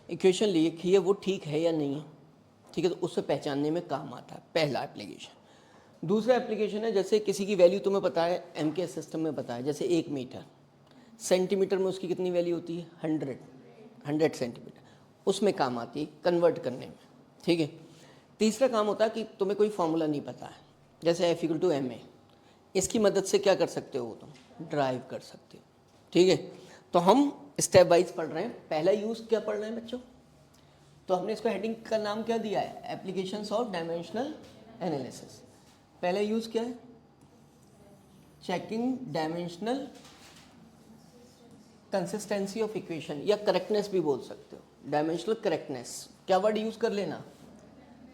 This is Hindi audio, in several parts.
इक्वेशन लिखी है वो ठीक है या नहीं है, ठीक है, तो उससे पहचानने में काम आता है, पहला एप्लीकेशन। दूसरा एप्लीकेशन है जैसे किसी की वैल्यू तुम्हें पता है, एमके सिस्टम में पता है, जैसे 1 मीटर, सेंटीमीटर में उसकी कितनी वैल्यू होती है 100 सेंटीमीटर, उसमें काम आती है कन्वर्ट करने में, ठीक है। तीसरा काम होता है कि तुम्हें कोई फॉर्मूला नहीं पता है, जैसे F=ma, इसकी मदद से क्या कर सकते हो, तुम ड्राइव कर सकते हो, ठीक है। तो हम स्टेप वाइज पढ़ रहे हैं। पहला यूज़ क्या पढ़ रहे हैं बच्चों, तो हमने इसको हेडिंग का नाम क्या दिया है, एप्लीकेशंस ऑफ डायमेंशनल एनालिसिस। पहला यूज़ क्या है, checking dimensional consistency of equation, या करेक्टनेस भी बोल सकते हो, डायमेंशनल करेक्टनेस। क्या वर्ड यूज़ कर लेना,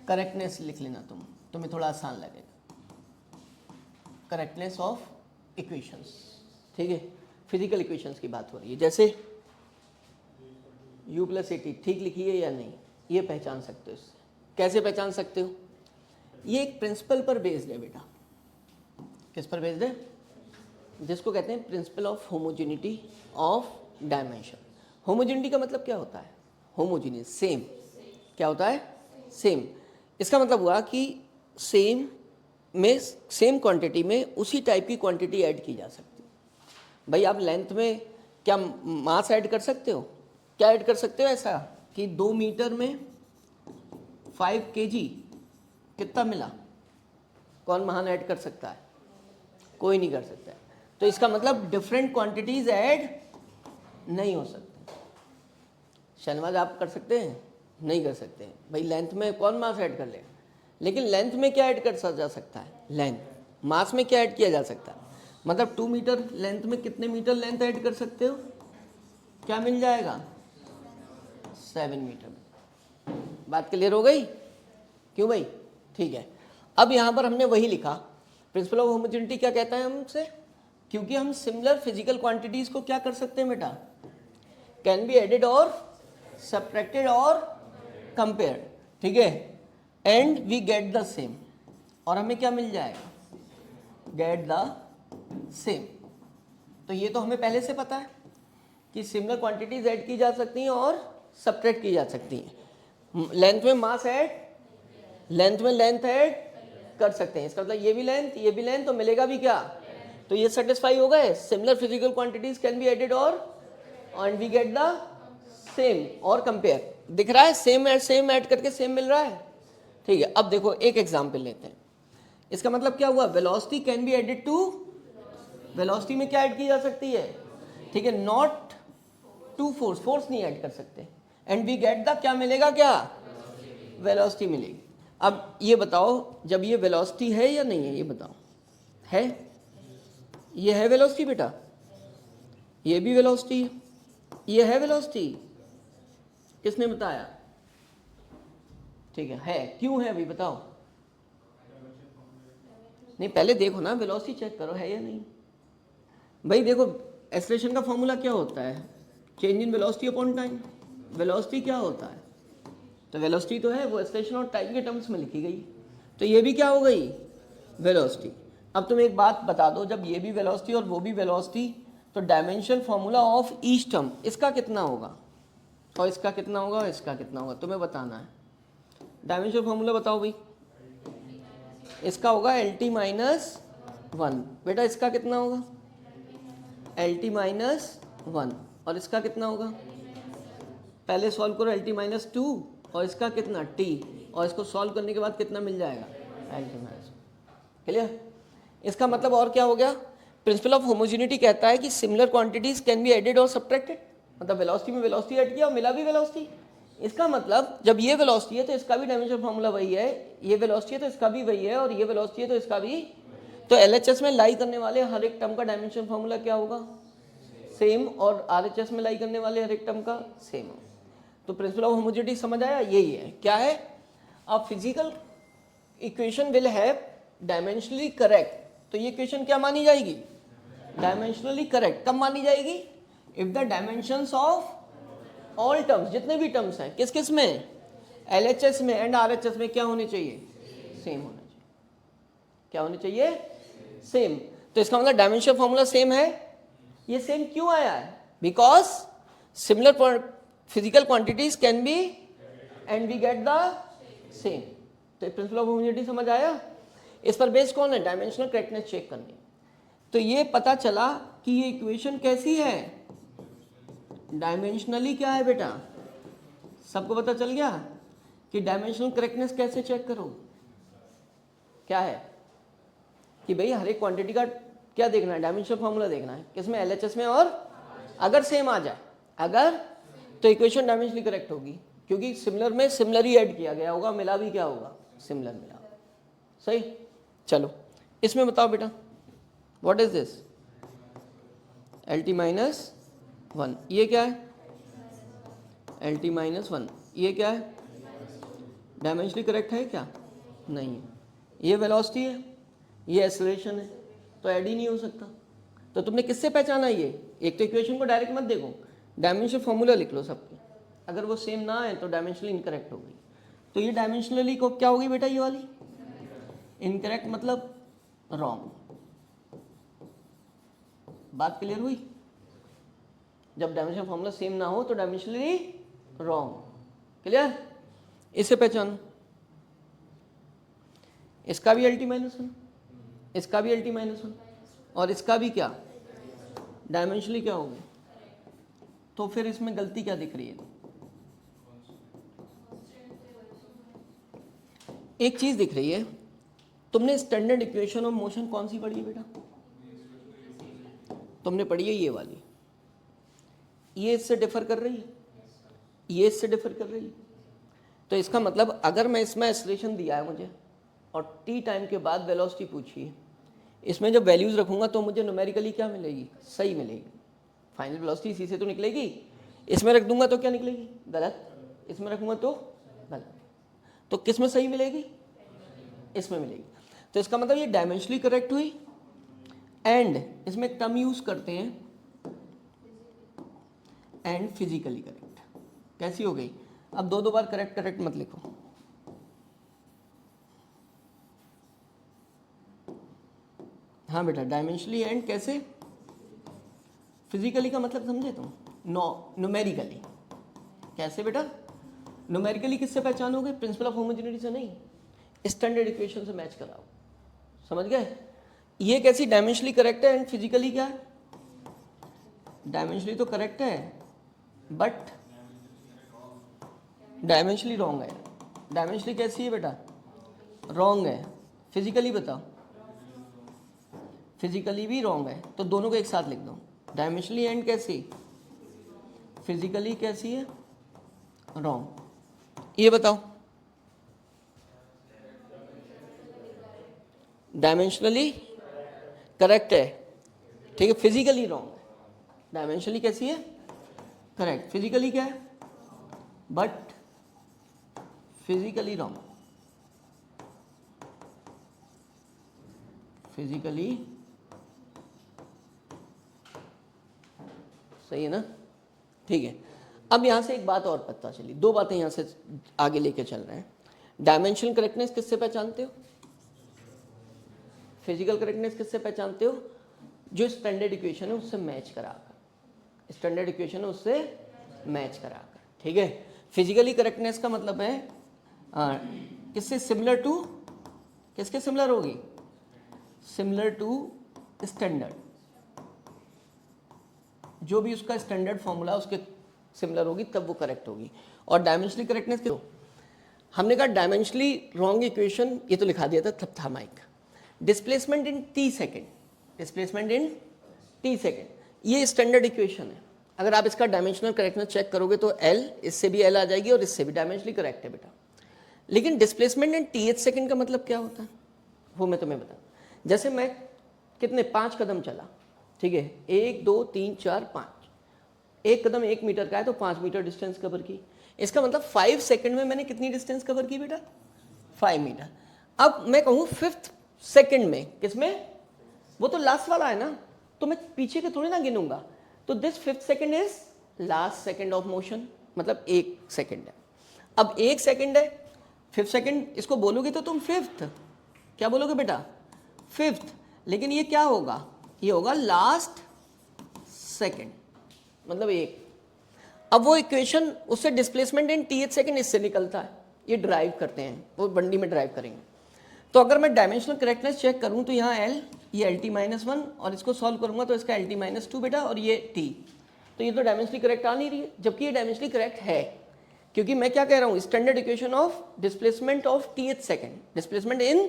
करेक्टनेस लिख लेना, तुम्हें थोड़ा आसान लगेगा, करेक्टनेस ऑफ इक्वेशंस, ठीक है। फिजिकल इक्वेशंस की बात हो रही है, जैसे u+80 ठीक लिखी है या नहीं, ये पहचान सकते हो। इससे कैसे पहचान सकते हो, ये एक प्रिंसिपल पर बेस्ड है बेटा। किस पर बेस्ड है, जिसको कहते हैं principal of homogeneity of dimension. Homogeneity का मतलब क्या होता है, होमोजीनियस, सेम। क्या होता है, सेम। इसका मतलब हुआ कि सेम में, सेम क्वांटिटी में उसी टाइप की क्वांटिटी ऐड की जा सकती है। भाई आप लेंथ में क्या मास ऐड कर सकते हो, क्या ऐड कर सकते हो, ऐसा कि 2 मीटर में 5 kg कितना मिला, कौन महान ऐड कर सकता है, कोई नहीं कर सकता है। तो इसका मतलब डिफरेंट क्वांटिटीज ऐड नहीं हो सकते। शहनवाज आप कर सकते हैं, नहीं कर सकते। भाई लेंथ में कौन मास ऐड कर लेगा, लेकिन लेंथ में क्या ऐड कर जा सकता है, लेंथ। मास में क्या ऐड किया जा सकता है, मतलब 2 मीटर लेंथ में कितने मीटर लेंथ ऐड कर सकते हो, क्या मिल जाएगा, 7 मीटर। बात क्लियर हो गई, क्यों भाई, ठीक है। अब यहाँ पर हमने वही लिखा, प्रिंसिपल ऑफ होमोजेनिटी क्या कहता है हमसे, क्योंकि हम सिमिलर फिजिकल क्वांटिटीज को क्या कर सकते हैं बेटा, कैन बी एडेड और सब्ट्रैक्टेड और कंपेयर्ड, ठीक है, and we get the same. और हमें क्या मिल जाएगा, गेट द सेम। तो ये तो हमें पहले से पता है कि सिमिलर क्वांटिटीज ऐड की जा सकती हैं और सब्ट्रैक्ट की जा सकती हैं। लेंथ में मास ऐड, लेंथ में लेंथ ऐड कर सकते हैं। इसका मतलब ये भी लेंथ, ये भी लेंथ, तो मिलेगा भी क्या, तो ये सेटिस्फाई हो गए, similar physical quantities can be added और and we get the same और कंपेयर। दिख रहा है, सेम ऐड करके सेम मिल रहा है, ठीक है। अब देखो एक एग्जांपल लेते हैं। इसका मतलब क्या हुआ, velocity can be added to, velocity में क्या ऐड की जा सकती है, ठीक है, नॉट टू फोर्स, फोर्स नहीं ऐड कर सकते, एंड वी गेट द क्या मिलेगा, क्या वेलोसिटी मिलेगी। अब ये बताओ, जब ये वेलोसिटी है या नहीं है, ये बताओ, है, ये है वेलोसिटी बेटा, ये भी वेलोसिटी है, ये है वेलोसिटी, किसने बताया, ठीक है, क्यों है अभी बताओ, नहीं पहले देखो ना, वेलोसिटी चेक करो है या नहीं। भाई देखो, एक्सेलरेशन का फॉर्मूला क्या होता है, change in velocity upon time. Velocity क्या होता है, तो वेलोसिटी तो है वो एक्सेलरेशन और टाइम के टर्म्स में लिखी गई, तो ये भी क्या हो गई, वेलोसिटी। अब तुम एक बात बता दो, जब ये भी वेलोसिटी और वो भी वेलोसिटी, तो dimension formula of each term, इसका कितना होगा और इसका कितना होगा और इसका कितना होगा, तुम्हें बताना है। डायमेंशन फॉर्मूला बताओ भाई, इसका होगा LT-1 बेटा, इसका कितना होगा LT-1, और इसका कितना होगा, पहले सॉल्व करो LT-2 और इसका कितना T, और इसको सॉल्व करने के बाद कितना मिल जाएगा LT-1। क्लियर, इसका मतलब और क्या हो गया, प्रिंसिपल ऑफ होमोजेनिटी कहता है कि similar quantities can be added और सब्ट्रैक्टेड, मतलब वेलोसिटी में वेलोसिटी ऐड किया और मिला भी वेलोसिटी। इसका मतलब जब ये वेलोसिटी है तो इसका भी डायमेंशन फॉर्मूला वही है, ये वेलोसिटी है तो इसका भी वही है, और ये वेलोसिटी है तो इसका भी। तो LHS में लाई करने वाले हर एक टर्म का डायमेंशन फॉर्मूला क्या होगा, सेम, और RHS में लाई करने वाले हर एक टर्म का सेम। तो प्रिंसिपल ऑफ होमोजेनिटी समझ आया, यही है, क्या है, a physical equation will have dimensionally correct, तो ये इक्वेशन क्या मानी जाएगी, डायमेंशनली करेक्ट। कब मानी जाएगी, if the dimensions of all terms, जितने भी टर्म्स हैं, किस किस में, LHS में एंड RHS में क्या होने चाहिए, सेम होना चाहिए। क्या होने चाहिए, सेम। तो इसका मतलब डायमेंशन फॉर्मूला सेम है। ये सेम क्यों आया है, because similar physical quantities can be and we get the same. तो प्रिंसिपल ऑफ होमोजेनिटी समझ आया। इस पर बेस्ड कौन है, डायमेंशनल करेक्टनेस चेक करनी। तो ये पता चला कि ये इक्वेशन कैसी है, डायमेंशनली क्या है बेटा, सबको पता चल गया कि डायमेंशनल करेक्टनेस कैसे चेक करो। क्या है कि भाई हर एक क्वांटिटी का क्या देखना है, डायमेंशनल फॉर्मूला देखना है, किसमें, एलएचएस में, और अगर सेम आ जाए, अगर तो इक्वेशन डायमेंशनली करेक्ट होगी, क्योंकि सिमिलर में सिमिलर ही ऐड किया गया होगा, मिला भी क्या होगा, सिमिलर मिला। सही। चलो इसमें बताओ बेटा, what is this, LT minus 1, ये क्या है, LT माइनस 1, ये क्या है, डायमेंशनली करेक्ट है क्या, नहीं है। ये वेलोसिटी है, ये एक्सेलरेशन है, तो ऐड ही नहीं हो सकता। तो तुमने किससे पहचाना ये, एक तो इक्वेशन को डायरेक्ट मत देखो, डायमेंशनल फॉर्मूला लिख लो सबके, अगर वो सेम ना है तो डायमेंशनली इनकरेक्ट होगी। तो ये डायमेंशनली को क्या होगी बेटा, ये वाली इनकरेक्ट, मतलब रॉन्ग। बात क्लियर हुई। जब डायमेंशनल फॉर्मूला सेम ना हो तो डायमेंशनली रॉन्ग। क्लियर। इसे पहचानो, इसका भी LT माइनस 1, इसका भी LT माइनस 1, और इसका भी क्या, डायमेंशनली क्या होगी। तो फिर इसमें गलती क्या दिख रही है, एक चीज दिख रही है, तुमने स्टैंडर्ड इक्वेशन ऑफ मोशन कौन सी पढ़ी है बेटा, तुमने पढ़ी है ये वाली, ये इससे डिफर कर रही है, ये इससे डिफर कर रही है। तो इसका मतलब अगर मैं इसमें एक्सेलरेशन दिया है मुझे और t टाइम के बाद वेलोसिटी पूछी है, इसमें जब वैल्यूज रखूंगा तो मुझे न्यूमेरिकली क्या मिलेगी, सही मिलेगी, फाइनल वेलोसिटी इसी से तो निकलेगी। इसमें रख दूंगा तो क्या निकलेगी, गलत, इसमें रखूंगा तो गलत। तो किस में सही मिलेगी, इसमें मिलेगी। तो इसका मतलब ये डायमेंशनली करेक्ट हुई, एंड इसमें एक टर्म यूज करते हैं एंड फिजिकली करेक्ट। कैसी हो गई, अब दो बार करेक्ट करेक्ट मत लिखो, हाँ बेटा, डायमेंशनली एंड कैसे, फिजिकली का मतलब समझे तुम, न्यूमेरिकली। कैसे बेटा, न्यूमेरिकली किससे पहचानोगे, प्रिंसिपल ऑफ होमोजेनिटी से नहीं, स्टैंडर्ड इक्वेशन से मैच कराओ। समझ गए। ये कैसी, डायमेंशनली करेक्ट है एंड फिजिकली क्या है, डायमेंशनली तो करेक्ट है बट डायमेंशनली रॉन्ग है। डायमेंशनली कैसी है बेटा, रॉन्ग है। फिजिकली बताओ, फिजिकली भी रॉन्ग है। तो दोनों को एक साथ लिख दो, डायमेंशनली एंड कैसी, फिजिकली कैसी है, रॉन्ग। ये बताओ, डायमेंशनली करेक्ट है, ठीक है, फिजिकली रॉन्ग है। डायमेंशनली कैसी है, करेक्ट, फिजिकली क्या है, बट फिजिकली रॉन्ग, फिजिकली सही है ना, ठीक है। अब यहां से एक बात और पता चली, दो बातें यहां से आगे लेके चल रहे हैं। डायमेंशनल करेक्टनेस किससे पहचानते हो, फिजिकल करेक्टनेस किससे पहचानते हो, जो स्टैंडर्ड इक्वेशन है उससे मैच कराकर, स्टैंडर्ड इक्वेशन है उससे मैच कराकर, ठीक है। फिजिकली करेक्टनेस का मतलब है किससे सिमिलर टू, किसके सिमिलर होगी, सिमिलर टू स्टैंडर्ड, जो भी उसका स्टैंडर्ड फॉर्मूला उसके सिमिलर होगी तब वो करेक्ट होगी। और डायमेंशनली करेक्टनेस क्यों, हमने कहा डायमेंशनली रॉन्ग इक्वेशन, ये तो लिखा दिया था थर्माइक, displacement in t second, displacement in t second, ये स्टैंडर्ड इक्वेशन है। अगर आप इसका डायमेंशनल करेक्टनेस चेक करोगे तो L, इससे भी L आ जाएगी और इससे भी डायमेंशनली करेक्ट है बेटा। लेकिन डिस्प्लेसमेंट इन th सेकेंड का मतलब क्या होता है, वो मैं तुम्हें बता। जैसे मैं कितने 5 कदम चला, ठीक है, 1 2 3 4 5, एक कदम 1 मीटर का है तो 5 मीटर डिस्टेंस कवर की। इसका मतलब 5 सेकंड में मैंने कितनी डिस्टेंस कवर की बेटा, 5 मीटर। अब मैं कहूँ 5th सेकंड में, किसमें, वो तो लास्ट वाला है ना, तो मैं पीछे के थोड़ी ना गिनूंगा। तो this 5th second is last second of motion, मतलब 1 सेकंड है। अब 1 सेकंड है, 5th सेकंड इसको बोलोगे तो तुम 5th, क्या बोलोगे बेटा, 5th। लेकिन ये क्या होगा, ये होगा लास्ट सेकंड, मतलब 1। अब वो इक्वेशन उससे displacement in T H second इससे निकलता है, ये ड्राइव करते हैं, वो बंडी में ड्राइव करेंगे। तो अगर मैं डायमेंशनल करेक्टनेस चेक करूं तो यहाँ एल, ये एल टी माइनस वन, और इसको सॉल्व करूंगा तो इसका एल टी माइनस टू बेटा, और ये टी, तो ये तो डायमेंशनली करेक्ट आ नहीं रही है, जबकि ये डायमेंशनली करेक्ट है, क्योंकि मैं क्या कह रहा हूँ, standard equation of displacement of T H second, displacement in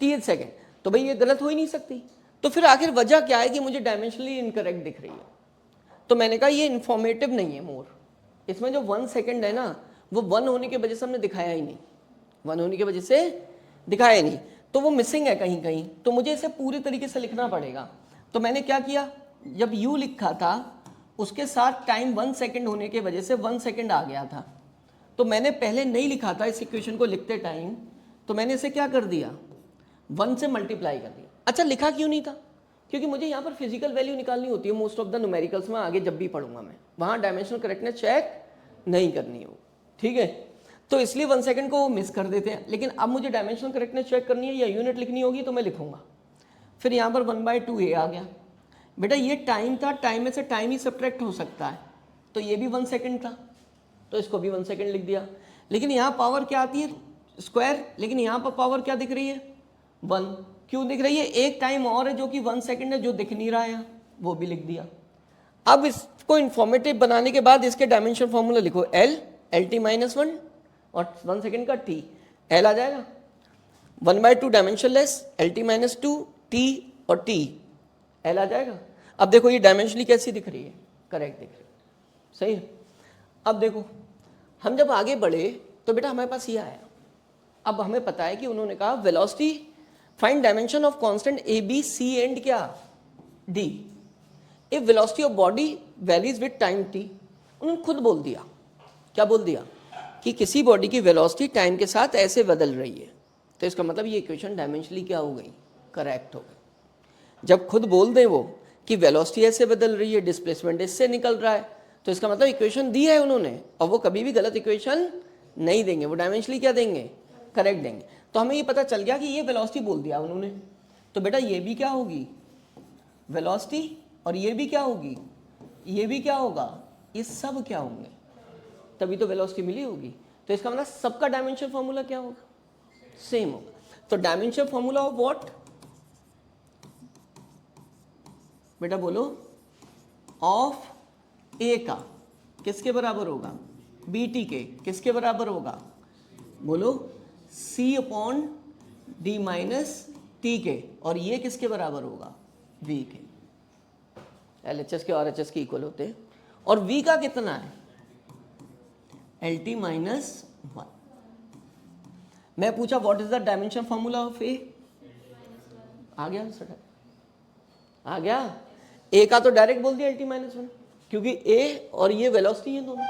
T H second, तो भाई ये गलत हो ही नहीं सकती। तो फिर आखिर वजह क्या है कि मुझे डायमेंशनली इनकरेक्ट दिख रही है? तो मैंने कहा ये इन्फॉर्मेटिव नहीं है मोर, इसमें जो 1 सेकेंड है ना, वो 1 होने की वजह से हमने दिखाया ही नहीं, 1 होने की वजह से दिखाया ही नहीं, तो वो मिसिंग है कहीं कहीं, तो मुझे इसे पूरी तरीके से लिखना पड़ेगा। तो मैंने क्या किया, जब u लिखा था उसके साथ टाइम 1 सेकेंड होने की वजह से 1 सेकेंड आ गया था, तो मैंने पहले नहीं लिखा था इस इक्वेशन को लिखते टाइम, तो मैंने इसे क्या कर दिया, 1 से मल्टीप्लाई कर दिया। अच्छा, लिखा क्यों नहीं था? क्योंकि मुझे यहाँ पर फिजिकल वैल्यू निकालनी होती है मोस्ट ऑफ द न्यूमेरिकल्स में, आगे जब भी पढ़ूंगा मैं, वहाँ डायमेंशनल करेक्टनेस चेक नहीं करनी हो, ठीक है, तो इसलिए 1 सेकेंड को वो मिस कर देते हैं। लेकिन अब मुझे डायमेंशनल करेक्टनेस चेक करनी है या यूनिट लिखनी होगी तो मैं लिखूंगा। फिर यहाँ पर 1/2a आ गया बेटा, ये टाइम था, टाइम में से टाइम ही सब्ट्रैक्ट हो सकता है, तो ये भी 1 सेकेंड था, तो इसको भी 1 सेकेंड लिख दिया। लेकिन यहाँ पावर क्या आती है, स्क्वायर, लेकिन यहाँ पर पावर क्या दिख रही है, 1, क्यों दिख रही है, एक टाइम और है जो कि 1 सेकेंड है, जो दिख नहीं रहा है, वो भी लिख दिया। अब इसको इन्फॉर्मेटिव बनाने के बाद इसके डायमेंशन फॉर्मूला लिखो, L, L T minus one, और 1 सेकेंड का टी, एल आ जाएगा 1/2 dimensionless, L T minus to, T और टी, एल आ जाएगा। अब देखो ये डायमेंशनली कैसी दिख रही है, करेक्ट दिख रही है, सही है। अब देखो हम जब आगे बढ़े तो बेटा हमारे पास ये आया, अब हमें पता है कि उन्होंने कहा velocity, find dimension of constant A B C and क्या D, if velocity of body varies with time T. उन्होंने खुद बोल दिया, क्या बोल दिया, कि किसी बॉडी की वेलोसिटी टाइम के साथ ऐसे बदल रही है, तो इसका मतलब ये इक्वेशन डायमेंशनली क्या हो गई, करेक्ट हो गई। जब खुद बोल दें वो कि वेलोसिटी ऐसे बदल रही है, डिस्प्लेसमेंट इससे निकल रहा है, तो इसका मतलब इक्वेशन दी है उन्होंने, और वो कभी भी गलत इक्वेशन नहीं देंगे, वो डायमेंशनली क्या देंगे, करेक्ट देंगे। तो हमें ये पता चल गया कि ये वेलोसिटी बोल दिया उन्होंने, तो बेटा ये भी क्या होगी, वेलोसिटी, और ये भी क्या होगी, ये भी क्या होगा, ये सब क्या होंगे, तभी तो वेलोसिटी मिली होगी। तो इसका मतलब सबका डायमेंशन फॉर्मूला क्या होगा, सेम होगा। तो डायमेंशन फॉर्मूला ऑफ व्हाट बेटा बोलो, ऑफ ए का किसके बराबर होगा, बी टी के किसके बराबर होगा, बोलो सी अपॉन डी माइनस टी के, और ये किसके बराबर होगा, वी के। एल एच एस के और एच एस के इक्वल होते हैं, और वी का कितना है, एल टी माइनस वन। मैं पूछा what is the dimension formula of A, आ गया सर, आ गया, ए का तो डायरेक्ट बोल दिया एल टी माइनस वन, क्योंकि ए और ये वेलोसिटी है दोनों।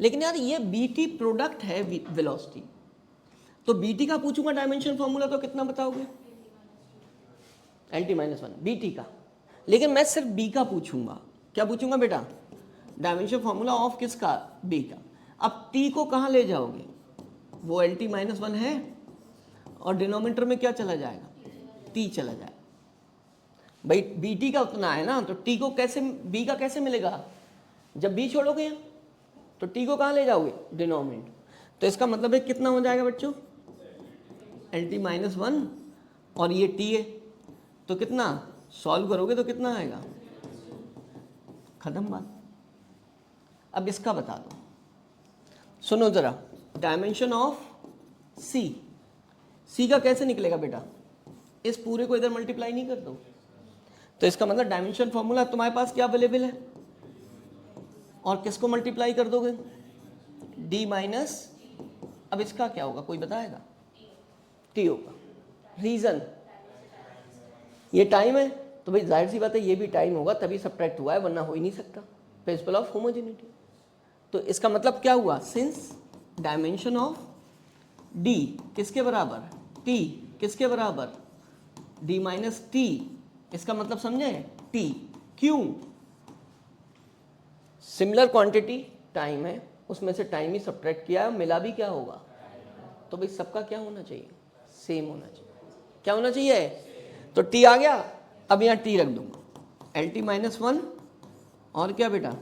लेकिन यार ये बी टी प्रोडक्ट है वेलोसिटी, तो बी टी का पूछूंगा डायमेंशन फॉर्मूला तो कितना बताओगे, L T minus one B T का। लेकिन मैं सिर्फ बी का पूछूंगा, क्या पूछूंगा बेटा, डायमेंशन फॉर्मूला ऑफ किसका, बी का। अब टी को कहाँ ले जाओगे, वो एल टी माइनस वन है, और डिनोमिनेटर में क्या चला जाएगा, टी चला जाएगा। भाई बी टी का उतना है ना, तो टी को कैसे, बी का कैसे मिलेगा, जब बी छोड़ोगे तो टी को कहाँ ले जाओगे, डिनोमिनेटर। तो इसका मतलब है कितना हो जाएगा बच्चों, एल टी माइनस वन, और ये टी है, तो कितना सॉल्व करोगे तो कितना आएगा, खत्म बात। अब इसका बता दो, सुनो जरा, डायमेंशन ऑफ सी, सी का कैसे निकलेगा बेटा, इस पूरे को इधर मल्टीप्लाई नहीं कर दो, तो इसका मतलब डायमेंशन फॉर्मूला तुम्हारे पास क्या अवेलेबल है, और किसको मल्टीप्लाई कर दोगे, डी माइनस, अब इसका क्या होगा कोई बताएगा, टी होगा। रीजन ये टाइम है, तो भाई जाहिर सी बात है ये भी टाइम होगा, तभी सब्ट्रैक्ट हुआ है, वरना हो ही नहीं सकता, प्रिंसिपल ऑफ होमोजेनिटी। तो इसका मतलब क्या हुआ, सिंस डायमेंशन ऑफ डी किसके बराबर, टी किसके बराबर, डी माइनस टी, इसका मतलब समझे, टी, क्यों, सिमिलर क्वांटिटी टाइम है, उसमें से टाइम ही सब्ट्रैक्ट किया है, मिला भी क्या होगा, तो भाई सबका क्या होना चाहिए, सेम होना चाहिए, क्या होना चाहिए, तो टी आ गया। अब यहाँ टी रख दूंगा, एल टी माइनस वन, और क्या बेटा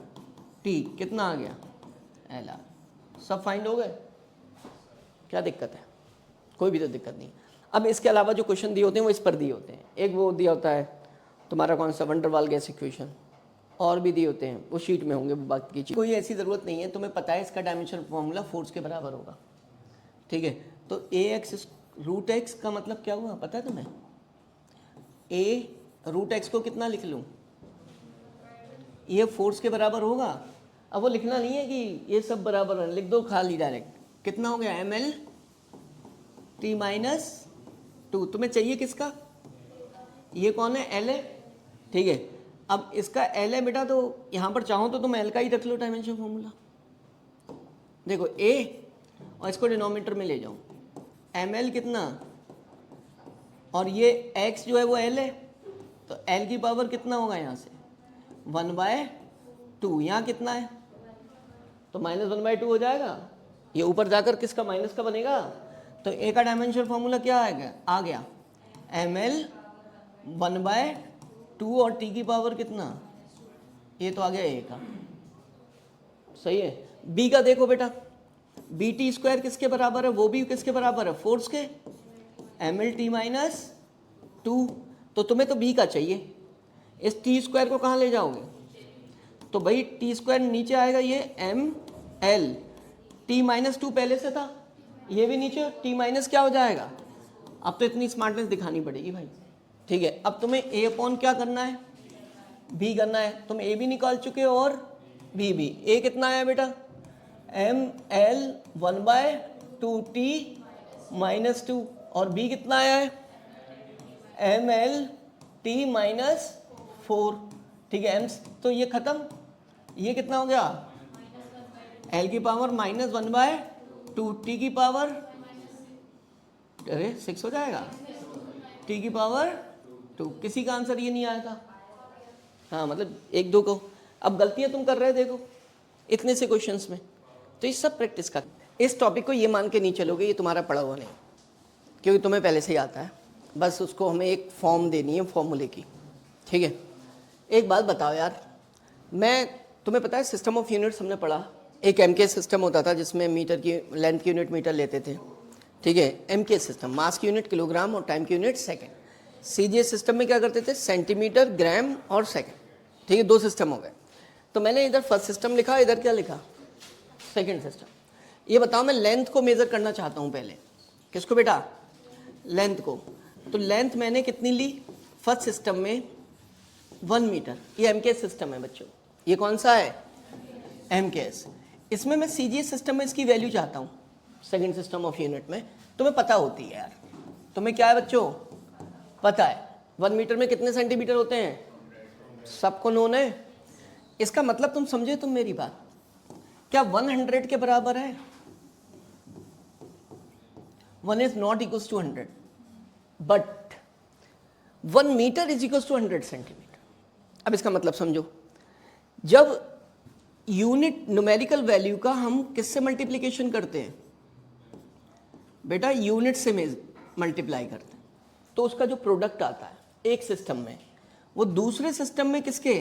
टी, कितना आ गया एल आर। सब फाइंड हो गए? क्या दिक्कत है? कोई भी तो दिक्कत नहीं। अब इसके अलावा जो क्वेश्चन दिए होते हैं वो इस पर दिए होते हैं। एक वो दिया होता है तुम्हारा कौन सा, वंडर वाल गैस इक्वेशन, और भी दिए होते हैं, वो शीट में होंगे बाकी की चीज़। कोई ऐसी ज़रूरत नहीं है, तुम्हें पता है इसका डायमेंशन फॉर्मूला फोर्स के बराबर होगा, ठीक है। तो ए एक्स रूट एक्स का मतलब क्या हुआ पता है तुम्हें? ए रूट एक्स को कितना लिख लूँ? ये फोर्स के बराबर होगा। अब वो लिखना नहीं है कि ये सब बराबर है, लिख दो खाली डायरेक्ट। कितना हो गया? M L T minus two. तुम्हें चाहिए किसका? ये कौन है? एल है, ठीक है। अब इसका एल है बेटा, तो यहाँ पर चाहो तो तुम एल का ही रख लो डायमेंशन फॉर्मूला। देखो ए, और इसको डिनोमिनेटर में ले जाओ, एम एल कितना, और ये एक्स जो है वो एल है, तो एल की पावर कितना होगा यहाँ से? 1/2। यहाँ कितना है? तो -1/2 हो जाएगा। ये ऊपर जाकर किसका माइनस का बनेगा? तो ए का डायमेंशन फॉर्मूला क्या आएगा? आ गया एम एल 1/2 और टी की पावर कितना? ये तो आ गया ए का, सही है। बी का देखो बेटा, बी टी स्क्वायर किसके बराबर है? वो भी किसके बराबर है? फोर्स के, एम एल टी माइनस 2। तो तुम्हें तो बी का चाहिए। इस टी स्क्वायर को कहाँ ले जाओगे? तो भाई टी स्क्वायर नीचे आएगा, ये एम एल टी माइनस 2 पहले से था, ये भी नीचे टी माइनस क्या हो जाएगा? अब तो इतनी स्मार्टनेस दिखानी पड़ेगी भाई, ठीक है। अब तुम्हें ए अपॉन क्या करना है? बी करना है। तुम ए भी निकाल चुके हो और बी भी। ए कितना आया बेटा? एम एल 1/2 टी माइनस 2, और बी कितना आया है? एम एल टी माइनस 4, ठीक है। एम तो ये खत्म, ये कितना हो गया? एल की पावर -1/2, टी की पावर, अरे 6 हो जाएगा, टी की पावर 2। किसी का आंसर ये नहीं आया था? हाँ, मतलब 1-2 को। अब गलतियां तुम कर रहे देखो इतने से क्वेश्चंस में, तो ये सब प्रैक्टिस कर। इस टॉपिक को ये मान के नहीं चलोगे ये तुम्हारा पढ़ा हुआ नहीं, क्योंकि तुम्हें पहले से ही आता है, बस उसको हमें एक फॉर्म देनी है फॉर्मूले की, ठीक है। एक बात बताओ यार, तुम्हें पता है सिस्टम ऑफ यूनिट्स हमने पढ़ा, एक एम के सिस्टम होता था जिसमें मीटर की लेंथ की यूनिट मीटर लेते थे, ठीक है। एम के सिस्टम, मास की यूनिट किलोग्राम और टाइम की यूनिट सेकेंड। सीजीएस सिस्टम में क्या करते थे? सेंटीमीटर, ग्राम और सेकेंड, ठीक है। 2 सिस्टम हो गए। तो मैंने इधर फर्स्ट सिस्टम लिखा, इधर क्या लिखा? Second system. ये बताओ, मैं लेंथ को मेजर करना चाहता हूँ पहले। किसको बेटा? लेंथ को। तो लेंथ मैंने कितनी ली फर्स्ट सिस्टम में? 1 मीटर। ये एम के सिस्टम है बच्चों, ये कौन सा है? एम के एस। इसमें मैं सीजीएस सिस्टम में इसकी वैल्यू चाहता हूँ, सेकेंड सिस्टम ऑफ यूनिट में। तुम्हें पता होती है यार, तुम्हें क्या है बच्चों? पता है 1 मीटर में कितने सेंटीमीटर होते हैं? सबको नोन है। इसका मतलब तुम समझे तुम मेरी बात, क्या 100 के बराबर है? 1 is not equals to 100, but 1 metre is equals to 100 centimetre. अब इसका मतलब समझो, जब यूनिट न्यूमेरिकल वैल्यू का हम किससे मल्टीप्लिकेशन करते हैं बेटा? यूनिट से मल्टीप्लाई करते हैं, तो उसका जो प्रोडक्ट आता है एक सिस्टम में, वो दूसरे सिस्टम में किसके?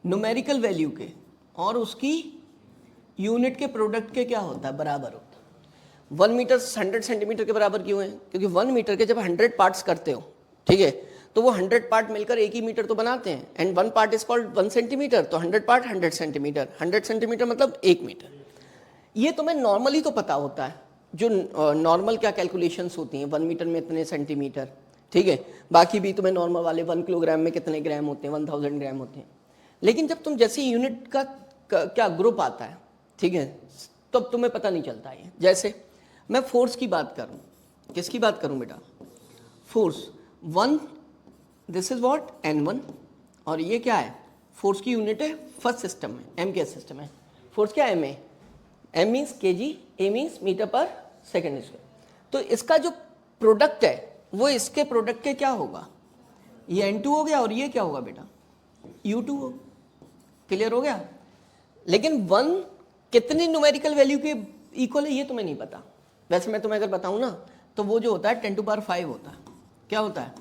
न्यूमेरिकल वैल्यू के, और उसकी यूनिट के प्रोडक्ट के क्या होता है? बराबर होता है। 1 मीटर 100 सेंटीमीटर के बराबर क्यों है? क्योंकि 1 मीटर के जब 100 पार्ट्स करते हो, ठीक है, तो वो 100 पार्ट मिलकर एक ही मीटर तो बनाते हैं, and 1 part is called 1 centimetre. तो 100 पार्ट 100 सेंटीमीटर, 100 सेंटीमीटर मतलब 1 मीटर। ये तुम्हें नॉर्मली तो पता होता है, जो नॉर्मल क्या कैलकुलेशंस होती हैं, 1 मीटर में इतने सेंटीमीटर, ठीक है। बाकी भी तुम्हें नॉर्मल वाले 1 किलोग्राम में कितने ग्राम होते हैं, 1000 ग्राम होते हैं। लेकिन जब तुम जैसे यूनिट का क्या ग्रुप आता है, ठीक है, तब तुम्हें पता नहीं चलता है। जैसे मैं फोर्स की बात करूं, किसकी बात करूं बेटा? Force 1, this is what? N1, और ये क्या है? फोर्स की यूनिट है फर्स्ट सिस्टम में, एम के सिस्टम है। फोर्स क्या है? M A. M means kg, A means metre पर सेकेंड स्क्वायर। तो इसका जो प्रोडक्ट है वो इसके प्रोडक्ट के क्या होगा? ये N2 हो गया, और ये क्या होगा बेटा? U2 हो। क्लियर हो गया? लेकिन 1 कितनी न्यूमेरिकल वैल्यू के इक्वल है ये तुम्हें नहीं पता। वैसे मैं तुम्हें अगर बताऊं ना, तो वो जो होता है 10⁵ होता है। क्या होता है?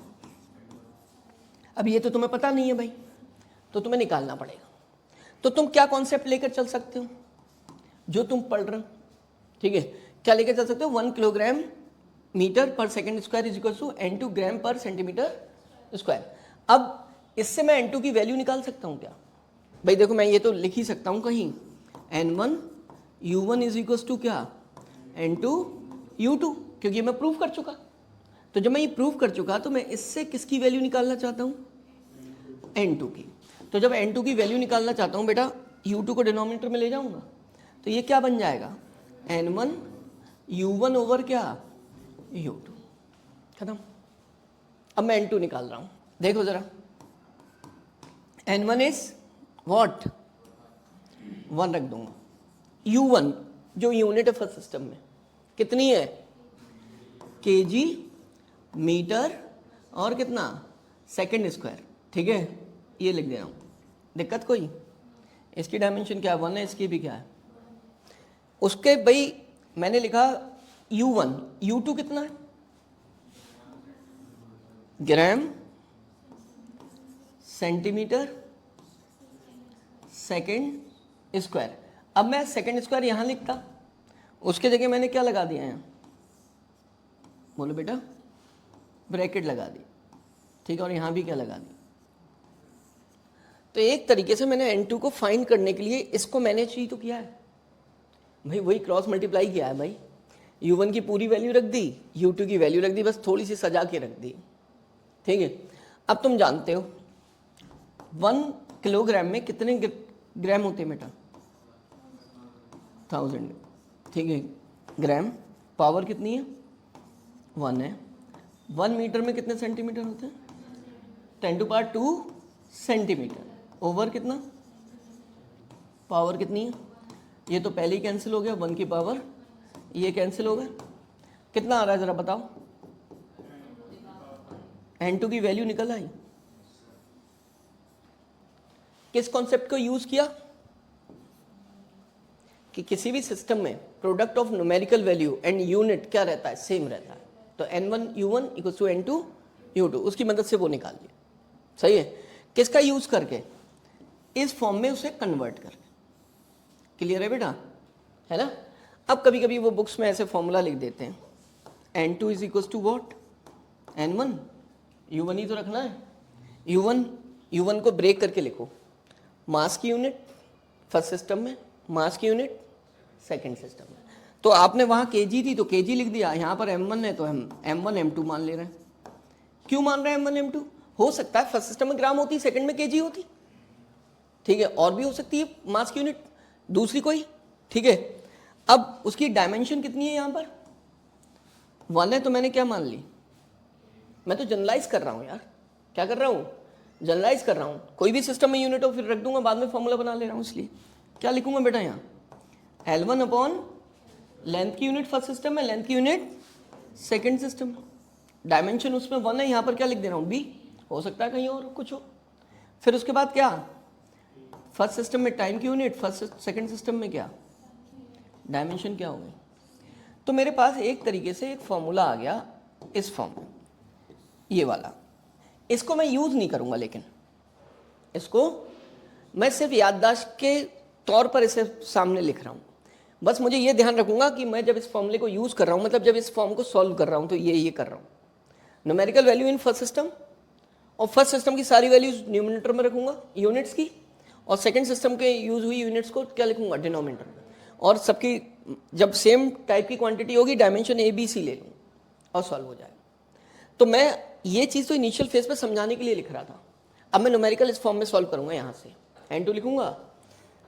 अब ये तो तुम्हें पता नहीं है भाई, तो तुम्हें निकालना पड़ेगा। तो तुम क्या कॉन्सेप्ट लेकर चल सकते हो? जो तुम पढ़ रहे हो, ठीक है, क्या लेके चल सकते हो, 1 किलोग्राम मीटर पर second square is equal to N2 gram पर सेंटीमीटर स्क्वायर। अब इससे मैं N2 की वैल्यू निकाल सकता हूँ क्या? भाई देखो, मैं ये तो लिख ही सकता हूँ कहीं, N1 U1 is equal to क्या, N2 U2, क्योंकि मैं प्रूव कर चुका। तो जब मैं ये प्रूव कर चुका तो मैं इससे किसकी वैल्यू निकालना चाहता हूँ, N2 की। तो जब N2 की वैल्यू निकालना चाहता हूँ बेटा, U2 को डिनोमिनेटर में ले जाऊँगा, तो ये क्या बन जाएगा, N1 U1 ओवर क्या, U2, खत्म। अब मैं N2 निकाल रहा हूँ, देखो जरा, N1 इज व्हाट, 1 रख दूंगा। U1 जो यूनिट है फर्स्ट सिस्टम में कितनी है, kg मीटर और कितना, सेकेंड स्क्वायर, ठीक है, ये लिख दे रहा हूँ। दिक्कत कोई, इसकी डायमेंशन क्या है, 1 है, इसकी भी क्या है। उसके भाई मैंने लिखा U1, U2 कितना है, ग्राम सेंटीमीटर सेकेंड स्क्वायर। अब मैं सेकेंड स्क्वायर यहाँ लिखता, उसके जगह मैंने क्या लगा दिया यहाँ, बोलो बेटा, ब्रैकेट लगा दी, ठीक है, और यहाँ भी क्या लगा दी। तो एक तरीके से मैंने N2 को फाइंड करने के लिए इसको मैनेज ही तो किया है भाई, वही क्रॉस मल्टीप्लाई किया है भाई। U1 की पूरी वैल्यू रख दी, U2 की वैल्यू रख दी, बस थोड़ी सी सजा के रख दी, ठीक है। अब तुम जानते हो 1 किलोग्राम में कितने ग्राम होते हैं बेटा, 1000, ठीक है। ग्राम पावर कितनी है, 1 है। 1 मीटर में कितने सेंटीमीटर होते हैं, 10⁻²⁴ सेंटीमीटर ओवर कितना, पावर कितनी है, ये तो पहले ही कैंसिल हो गया, 1 की पावर, ये कैंसिल हो गया, कितना आ रहा है जरा बताओ, N2 की वैल्यू निकल आई। किस कॉन्सेप्ट को यूज किया कि किसी भी सिस्टम में product of numerical value and unit क्या रहता है, सेम रहता है। तो N1 U1 equal to N2 U2, उसकी मदद से वो निकाल लिया, सही है। किसका यूज करके, इस फॉर्म में उसे कन्वर्ट करके। क्लियर है बेटा, है ना। अब कभी कभी वो बुक्स में ऐसे फॉर्मूला लिख देते हैं, N2 is equal to what, N1 U1 ही तो रखना है, U1 को ब्रेक करके लिखो, मास की यूनिट फर्स्ट सिस्टम में, मास की यूनिट सेकंड सिस्टम में। तो आपने वहाँ kg थी तो kg लिख दिया, यहाँ पर M1 है तो हम M1 M2 मान ले रहे हैं। क्यों मान रहे हैं M1 M2, हो सकता है फर्स्ट सिस्टम में ग्राम होती, सेकंड में kg होती, ठीक है, और भी हो सकती है मास की यूनिट दूसरी कोई, ठीक है। अब उसकी डायमेंशन कितनी है, यहाँ पर 1 है, तो मैंने क्या मान ली, मैं तो जनरलाइज कर रहा हूँ यार, क्या कर रहा हूँ, जनरलाइज कर रहा हूँ। कोई भी सिस्टम में यूनिट हो फिर रख दूंगा, बाद में फॉर्मूला बना ले रहा हूँ, इसलिए क्या लिखूंगा बेटा यहाँ, L1 अपॉन लेंथ की यूनिट फर्स्ट सिस्टम में, लेंथ की यूनिट सेकंड सिस्टम में, डायमेंशन उसमें 1 है, यहाँ पर क्या लिख दे रहा हूँ, b, हो सकता है कहीं और कुछ हो। फिर उसके बाद क्या, फर्स्ट सिस्टम में टाइम की यूनिट, फर्स्ट सेकंड सिस्टम में क्या, डायमेंशन क्या हो गई। तो मेरे पास एक तरीके से एक फॉर्मूला आ गया इस फॉर्म में, ये वाला। इसको मैं यूज नहीं करूंगा, लेकिन इसको मैं सिर्फ याददाश्त के तौर पर इसे सामने लिख रहा हूं। बस मुझे ये ध्यान रखूंगा कि मैं जब इस फॉर्मूले को यूज कर रहा हूं, मतलब जब इस फॉर्म को सॉल्व कर रहा हूं, तो ये कर रहा हूं, numerical value in first system, और फर्स्ट सिस्टम की सारी वैल्यूज न्यूमिनेटर में रखूंगा यूनिट्स की, और सेकंड सिस्टम के यूज हुई यूनिट्स को क्या लिखूंगा, डिनोमिनेटर में। और सबकी जब सेम टाइप की क्वांटिटी होगी, डायमेंशन ABC ले लूँ और सॉल्व हो जाएगा। तो मैं ये चीज़ तो इनिशियल फेज पे समझाने के लिए लिख रहा था। अब मैं न्यूमेरिकल इस फॉर्म में सॉल्व करूंगा, यहाँ से N2 लिखूंगा,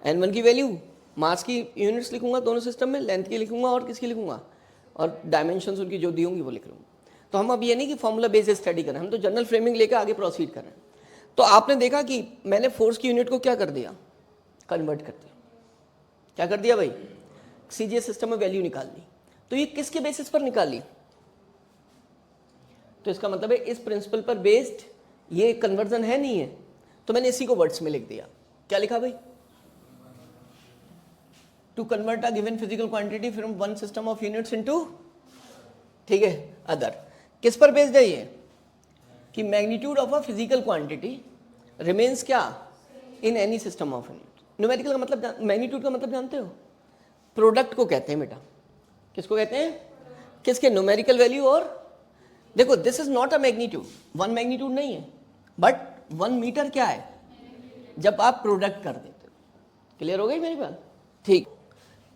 N1 की वैल्यू, मास की यूनिट्स लिखूंगा दोनों सिस्टम में, लेंथ की लिखूंगा और किसकी लिखूंगा, और डायमेंशंस उनकी जो दी होंगी वो लिख लूँगा। तो हम अब ये नहीं कि फॉर्मूला बेस्ड स्टडी करें, हम तो जनरल फ्रेमिंग लेकर आगे प्रोसीड कर रहे हैं। तो आपने देखा कि मैंने फोर्स की यूनिट को क्या कर दिया, कन्वर्ट कर दिया। क्या कर दिया भाई, CGS सिस्टम में वैल्यू निकाल ली। तो ये किसके बेसिस पर निकाली, तो इसका मतलब है इस प्रिंसिपल पर बेस्ड ये कन्वर्जन है, नहीं है, तो मैंने इसी को वर्ड्स में लिख दिया। क्या लिखा भाई, to convert a given physical quantity from one system of units into, ठीक है, अदर। किस पर बेस्ड है ये, कि magnitude of a physical quantity remains क्या in any system of unit. Numerical का मतलब, मैग्नीट्यूड का मतलब जानते हो, प्रोडक्ट को कहते हैं बेटा, किसको कहते हैं, किसके, न्यूमेरिकल वैल्यू और, देखो this is not a magnitude, one magnitude नहीं है, बट 1 मीटर क्या है जब आप प्रोडक्ट कर देते हो। क्लियर हो गई मेरी बात? ठीक।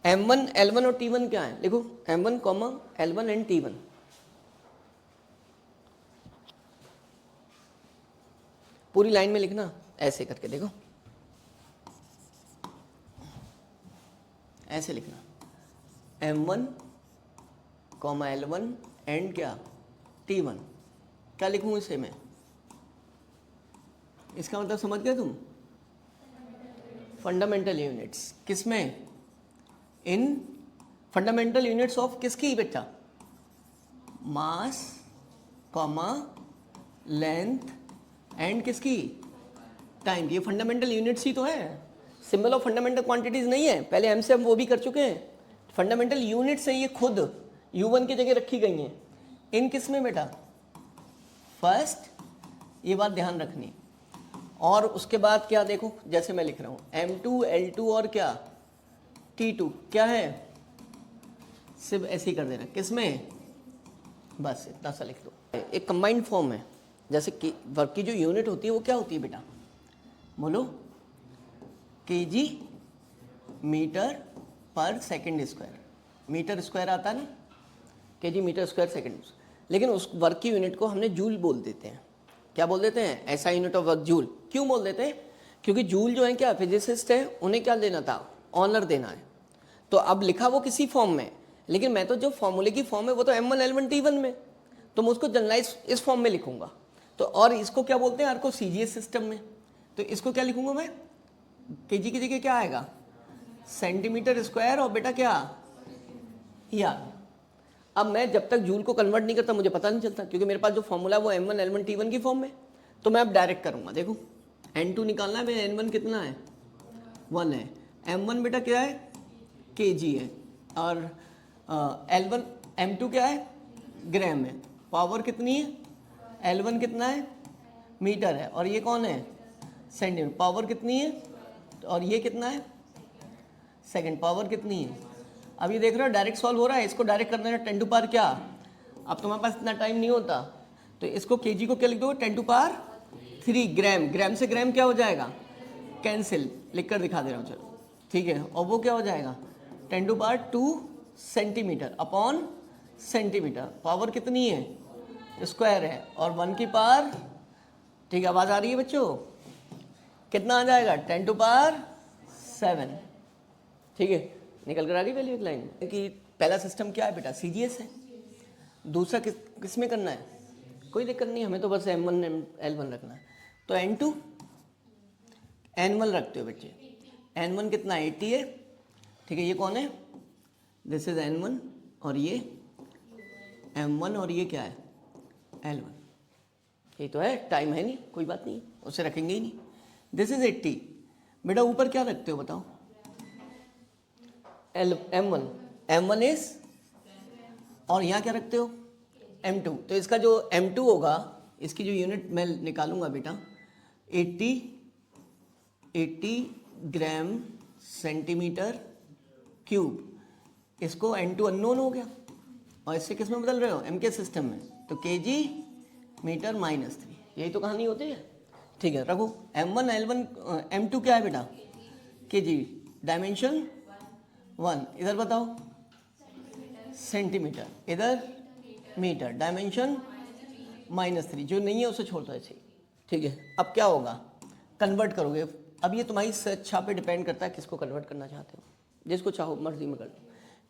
M1 L1 और T1 क्या है, देखो M1 L1 एंड T1, पूरी लाइन में लिखना ऐसे करके, देखो ऐसे लिखना, M1 L1 एंड क्या T1, क्या लिखूं इसे मैं, इसका मतलब समझ गए तुम, फंडामेंटल यूनिट्स, किसमें, इन फंडामेंटल यूनिट्स ऑफ किसकी बेटा, मास कॉमा लेंथ एंड किसकी, टाइम की, ये फंडामेंटल यूनिट्स ही तो है, सिंबल ऑफ फंडामेंटल क्वांटिटीज नहीं है, पहले एम से हम वो भी कर चुके हैं, फंडामेंटल यूनिट्स है ये, खुद U1 की जगह रखी गई हैं, इन किस में बेटा, फर्स्ट, ये बात ध्यान रखनी। और उसके बाद क्या, देखो जैसे मैं लिख रहा हूँ M2 L2 और क्या T2 क्या है, सिर्फ ऐसे ही कर देना, किसमें, बस इतना सा लिख दो। एक कंबाइंड फॉर्म है, जैसे कि वर्क की जो यूनिट होती है वो क्या होती है बेटा, बोलो, kg मीटर पर सेकंड स्क्वायर, मीटर स्क्वायर आता है ना, kg मीटर स्क्वायर सेकंड, लेकिन उस वर्क की यूनिट को हमने जूल बोल देते हैं, क्या बोल देते हैं, ऐसा यूनिट ऑफ वर्क जूल, क्यों बोल देते हैं, क्योंकि जूल जो है क्या फिजिसिस्ट है, उन्हें क्या देना था, ऑनर देना है, तो अब लिखा वो किसी फॉर्म में, लेकिन मैं तो जो फॉर्मूले की फॉर्म है वो तो M1 L1 T1 में, तो मैं उसको जनरलाइज इस फॉर्म में लिखूंगा, तो और इसको क्या बोलते हैं, आर को CGS सिस्टम में, तो इसको क्या लिखूंगा मैं, kg की जगह क्या आएगा, सेंटीमीटर स्क्वायर, और बेटा क्या, या अब मैं जब तक जूल को कन्वर्ट नहीं करता मुझे पता नहीं चलता, क्योंकि मेरे पास जो फॉर्मूला है वो M1 L1 T1 की फॉर्म में, तो मैं अब डायरेक्ट करूंगा, देखो N2 निकालना है, मेरा N1 कितना है, 1 है, M1 बेटा क्या है, kg है, और L1 M2 क्या है, ग्राम है, पावर कितनी है, L1 कितना है, मीटर है, और ये कौन है, सेंटीमीटर, पावर कितनी है, और ये कितना है, सेकंड, पावर कितनी है। अब ये देख रहे हो डायरेक्ट सॉल्व हो रहा है, इसको डायरेक्ट करना है 10 टू पावर क्या, अब तुम्हारे पास इतना टाइम नहीं होता, तो इसको kg को क्या लिख दो, 10 टू पावर 3 ग्राम, ग्राम से ग्राम क्या हो जाएगा, कैंसिल, लिख कर दिखा दे रहा हूँ, चलो ठीक है, और वो क्या हो जाएगा, 10 to power 2 centimetre upon centimetre, power कितनी है, स्क्वायर है, और 1 की पावर, ठीक है, आवाज़ आ रही है बच्चों, कितना आ जाएगा, 10 टू पावर 7, ठीक है, निकल कर आ गई वैल्यू एक लाइन कि पहला सिस्टम क्या है बेटा, CGS है, दूसरा किस में करना है, कोई दिक्कत नहीं, हमें तो बस M1 L1 रखना है, तो N2 N1 रखते हो बच्चे, N1 कितना 80 है, ठीक है, ये कौन है, दिस इज N1, और ये M1, और ये क्या है L1, ये तो है, टाइम है नहीं, कोई बात नहीं, उसे रखेंगे ही नहीं, दिस इज 80, बेटा ऊपर क्या रखते हो बताओ, M1 इज, और यहाँ क्या रखते हो, M2, तो इसका जो M2 होगा, इसकी जो यूनिट मैं निकालूंगा बेटा 80 ग्राम सेंटीमीटर क्यूब, इसको N2 अननोन हो गया, और इससे किस में बदल रहे हो, M के सिस्टम में, तो kg मीटर -3, यही तो कहानी होती है, ठीक है, रखो M1 L1 M2 क्या है बेटा, kg, डायमेंशन 1, इधर बताओ सेंटीमीटर, इधर मीटर, डायमेंशन -3, जो नहीं है उसे छोड़ दो ऐसे, ठीक है। अब क्या होगा, कन्वर्ट करोगे, अब ये तुम्हारी इच्छा पे डिपेंड करता है किसको कन्वर्ट करना चाहते हो, जिसको चाहो मर्जी में कर लो,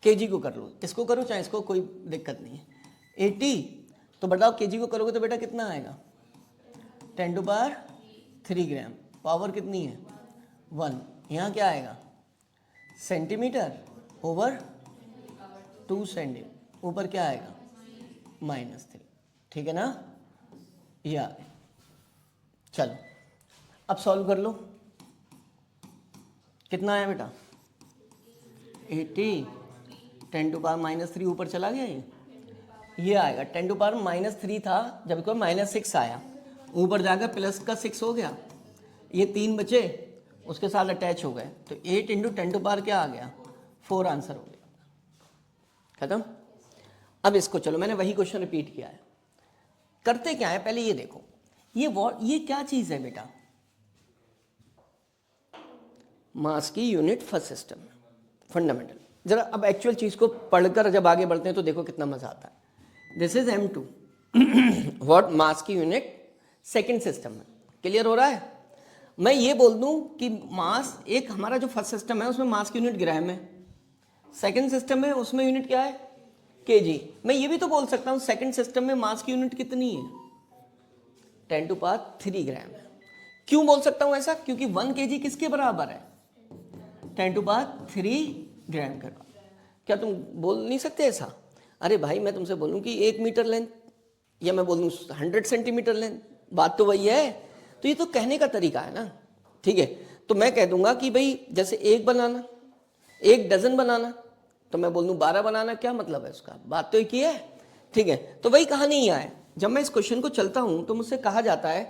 kg को कर लो, इसको करो चाहे इसको, कोई दिक्कत नहीं है। 80 तो बताओ kg को करोगे तो बेटा कितना आएगा, 10 टू पावर 3 ग्राम, पावर कितनी है 1, यहाँ क्या आएगा सेंटीमीटर ओवर 2 सेंटीमीटर, ऊपर क्या आएगा -3, ठीक है ना, या चलो अब सॉल्व कर लो, कितना आया बेटा 80, 10 टू पावर -3 ऊपर चला गया, ये आएगा 10 टू पावर -3 था, जब इसको -6 आया, ऊपर जाकर प्लस का 6 हो गया, ये 3 बचे उसके साथ अटैच हो गए, तो 8 × 10 टू पावर क्या आ गया 4 आंसर हो गया, खत्म। अब इसको चलो, मैंने वही क्वेश्चन रिपीट किया है। करते क्या है, पहले ये देखो, ये क्या चीज है बेटा, मास की यूनिट फर्स्ट सिस्टम, फंडामेंटल। जरा अब एक्चुअल चीज को पढ़कर जब आगे बढ़ते हैं तो देखो कितना मजा आता है। दिस इज M2 व्हाट, मास की यूनिट सेकंड सिस्टम में। क्लियर हो रहा है? मैं ये बोल दूं कि मास, एक हमारा जो फर्स्ट सिस्टम है उसमें मास की यूनिट ग्राम है, सेकंड सिस्टम है उसमें यूनिट क्या है, केजी। मैं ये भी तो बोल सकता हूं सेकंड सिस्टम में मास की यूनिट कितनी है, 10⁻³ ग्राम है। क्यों बोल सकता हूं ऐसा? क्योंकि 1 kg किसके बराबर है, 10⁻³ ग्राम का। क्या तुम बोल नहीं सकते ऐसा? अरे भाई मैं तुमसे बोलूं कि 1 मीटर लेंथ, या मैं बोलूं 100 सेंटीमीटर लेंथ, बात तो वही है। तो ये तो कहने का तरीका है ना, ठीक है। तो मैं कह दूंगा कि भाई जैसे 1 बनाना, 1 डजन बनाना, तो मैं बोल दूं 12 बनाना, क्या मतलब है उसका, बात तो एक ही है, ठीक है। तो वही कहानी ही है। जब मैं इस क्वेश्चन को चलता हूं तो मुझसे कहा जाता है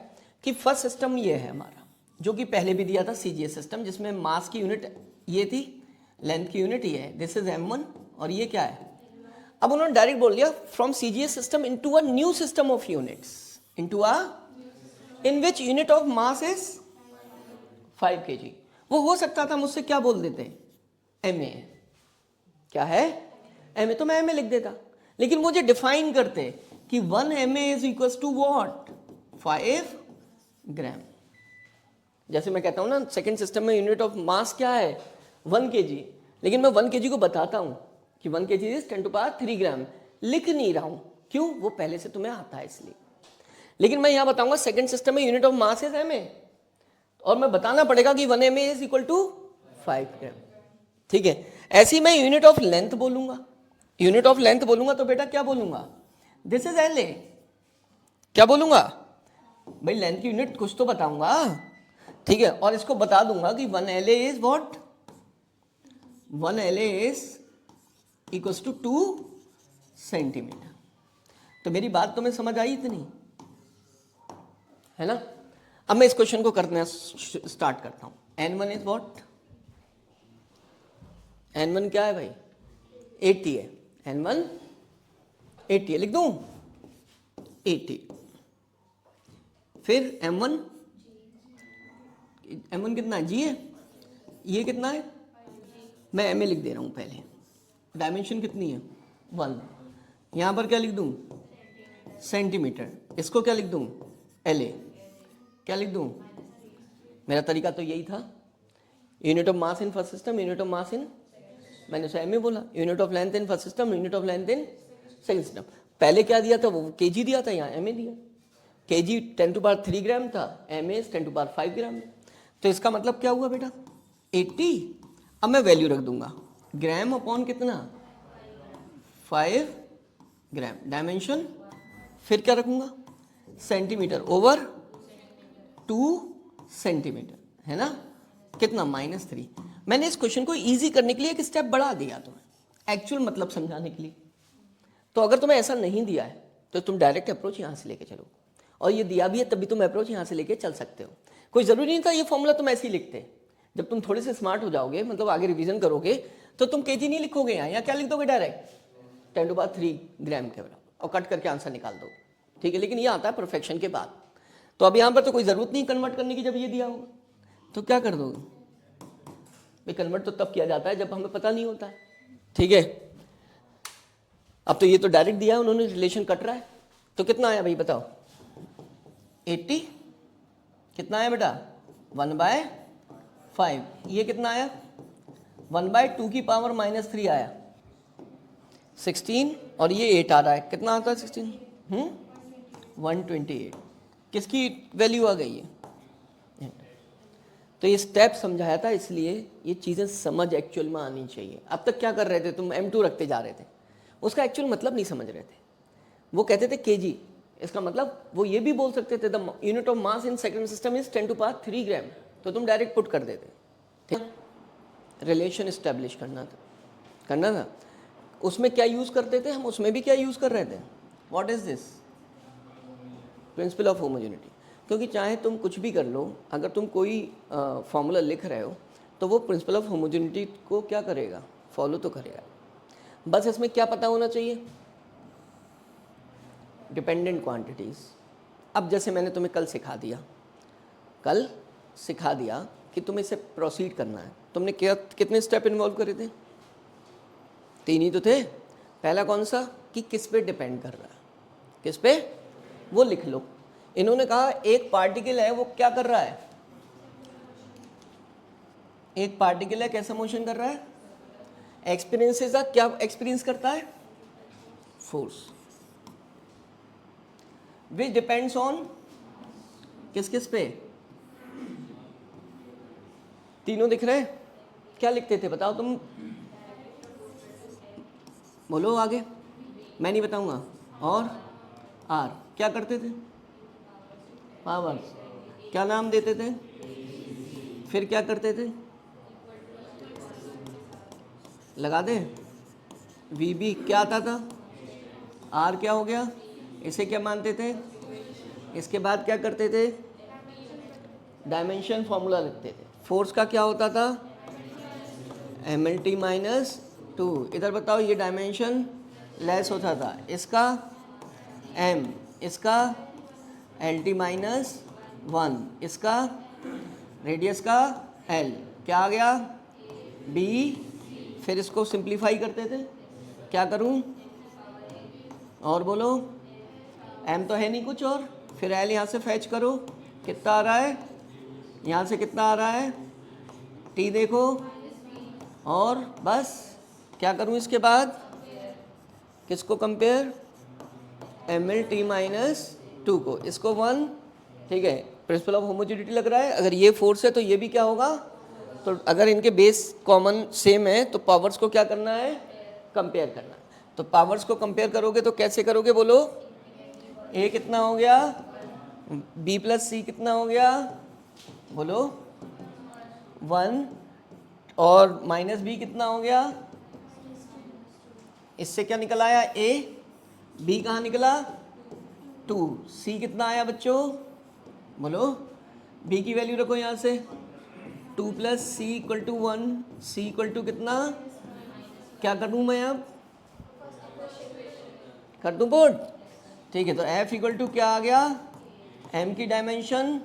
कि फर्स्ट सिस्टम ये है हमारा, जो कि पहले भी दिया था CGS सिस्टम, जिसमें मास की यूनिट ये थी, लेंथ की यूनिट ये है, दिस इज M1 और ये क्या है। अब उन्होंने डायरेक्ट बोल दिया from CGS system into a new system of units, into a in which unit of mass is 5 kg। वो हो सकता था मुझसे क्या बोल देते, MA, क्या है MA, तो मैं MA लिख देता। लेकिन मुझे डिफाइन करते कि 1 MA is equal to what, 5 gram. जैसे मैं कहता हूं ना सेकंड सिस्टम में यूनिट ऑफ मास क्या है 1 kg, लेकिन मैं 1 kg को बताता हूं कि 1 kg इज 10⁻³ ग्राम, लिख नहीं रहा हूं, क्यों, वो पहले से तुम्हें आता है इसलिए। लेकिन मैं यहां बताऊंगा सेकंड सिस्टम में unit of mass is MA, और मैं बताना पड़ेगा कि 1 MA इज इक्वल टू 5 ग्राम, ठीक है। ऐसे ही मैं यूनिट ऑफ लेंथ बोलूंगा, यूनिट ऑफ लेंथ बोलूंगा तो बेटा क्या बोलूंगा, दिस इज LA। क्या बोलूंगा भाई, लेंथ की यूनिट कुछ तो बताऊंगा, ठीक है। और इसको बता दूंगा कि 1 LA is what, 1 LA is equal to 2 centimetre. तो मेरी बात तुम्हें समझ आई इतनी, है ना। अब मैं इस क्वेश्चन को करना स्टार्ट करता हूं। N1 इज व्हाट, N1 क्या है भाई, 80 है, N1 80 है, लिख दूं 80। फिर M1 कितना है, G है, ये कितना है, मैं MA लिख दे रहा हूं पहले। डायमेंशन कितनी है 1, यहां पर क्या लिख दूं सेंटीमीटर, इसको क्या लिख दूं LA, क्या लिख दूं, मेरा तरीका तो यही था, unit of mass in first system, unit of mass in, मैंने उसे MA बोला, unit of length in first system, unit of length in second system. पहले क्या दिया था, वो kg दिया था, यहाँ MA दिया, kg 10⁻³ ग्राम था, MA 10⁻5 ग्राम। तो इसका मतलब क्या हुआ बेटा 80। अब मैं वैल्यू रख दूंगा ग्राम अपॉन कितना 5 ग्राम, डायमेंशन, फिर क्या रखूंगा सेंटीमीटर ओवर 2 सेंटीमीटर, है ना, कितना -3। मैंने इस क्वेश्चन को इजी करने के लिए एक स्टेप बढ़ा दिया तुम्हें, एक्चुअल मतलब समझाने के लिए। तो अगर तुम्हें ऐसा नहीं दिया है तो तुम डायरेक्ट अप्रोच यहाँ से लेके चलो, और ये दिया भी है तब भी तुम अप्रोच यहाँ से लेके चल सकते हो। कोई ज़रूरी नहीं था ये फॉर्मूला तुम ऐसे ही लिखते। जब तुम थोड़े से स्मार्ट हो जाओगे, मतलब आगे रिवीजन करोगे, तो तुम kg नहीं लिखोगे यहाँ क्या लिख दोगे डायरेक्ट 10⁻³ ग्राम के बराबर, और कट करके आंसर निकाल दो, ठीक है। लेकिन ये आता है परफेक्शन के बाद। तो अब यहाँ पर तो कोई ज़रूरत नहीं कन्वर्ट करने की, जब ये दिया होगा तो क्या कर दोगे भाई, कन्वर्ट तो तब किया जाता है जब हमें पता नहीं होता है, ठीक है। अब तो ये तो डायरेक्ट दिया है उन्होंने, रिलेशन कट रहा है। तो कितना आया भाई बताओ 80, कितना आया बेटा 1/5, ये कितना आया 1/2 की पावर -3 आया 16, और ये 8 आ रहा है, कितना आता है 16, 128। किसकी वैल्यू आ गई है। तो ये स्टेप समझाया था, इसलिए ये चीज़ें समझ एक्चुअल में आनी चाहिए। अब तक क्या कर रहे थे तुम, M2 रखते जा रहे थे, उसका एक्चुअल मतलब नहीं समझ रहे थे। वो कहते थे kg, इसका मतलब वो ये भी बोल सकते थे the unit of mass in second system is 10⁻³ ग्राम, तो तुम डायरेक्ट पुट कर देते, ठीक। रिलेशन इस्टेब्लिश करना था। उसमें क्या यूज़ करते थे हम, उसमें भी क्या यूज़ कर रहे थे, what is this, principal of homogeneity. क्योंकि चाहे तुम कुछ भी कर लो, अगर तुम कोई फॉर्मूला लिख रहे हो तो वो प्रिंसिपल ऑफ होमोजेनिटी को क्या करेगा, फॉलो तो करेगा। बस इसमें क्या पता होना चाहिए, डिपेंडेंट क्वांटिटीज़। अब जैसे मैंने तुम्हें कल सिखा दिया कि तुम्हें इसे प्रोसीड करना है। तुमने कितने स्टेप इन्वॉल्व करे थे? 3 ही तो थे। पहला कौन सा, कि किस पे डिपेंड कर रहा है, किस पे, वो लिख लो। इन्होंने कहा एक पार्टिकल है, वो क्या कर रहा है, एक पार्टिकल है, कैसा मोशन कर रहा है, एक्सपीरियंसेस क्या एक्सपीरियंस करता है, फोर्स, विच डिपेंड्स ऑन किस किस पे, तीनों दिख रहे हैं। क्या लिखते थे बताओ तुम, बोलो आगे, मैं नहीं बताऊंगा। और आर क्या करते थे, पावर्स, क्या नाम देते थे, फिर क्या करते थे, लगा दें, वी बी क्या आता था, आर क्या हो गया, इसे क्या मानते थे, इसके बाद क्या करते थे, डायमेंशन फॉर्मूला लिखते थे। फोर्स का क्या होता था, mlt माइनस 2। इधर बताओ, ये डायमेंशन लेस होता था, इसका m, इसका lt माइनस 1, इसका रेडियस का l, क्या आ गया b। फिर इसको सिंप्लीफाई करते थे, क्या करूं, और बोलो, m तो है नहीं कुछ, और फिर l यहाँ से फैच करो, कितना आ रहा है, यहाँ से कितना आ रहा है, t देखो, और बस क्या करूं इसके बाद, किसको कंपेयर, mlt माइनस 2 को, इसको 1, ठीक है। प्रिंसिपल ऑफ होमोजेनिटी लग रहा है। अगर ये फोर्स है तो ये भी क्या होगा, तो अगर इनके बेस कॉमन सेम है तो पावर्स को क्या करना है, कंपेयर करना है। तो पावर्स को कंपेयर करोगे तो कैसे करोगे, बोलो, a कितना हो गया, b प्लस सी कितना हो गया, बोलो 1, और माइनस बी कितना हो गया, इससे क्या निकल आया a, b कहाँ निकला 2, c कितना आया बच्चों, बोलो, b की वैल्यू रखो यहाँ से, 2 plus C equal to 1, C equal to कितना, क्या कर दूँ मैं अब, कर दूँ पुट, ठीक है। तो f इक्वल टू क्या आ गया, m की डायमेंशन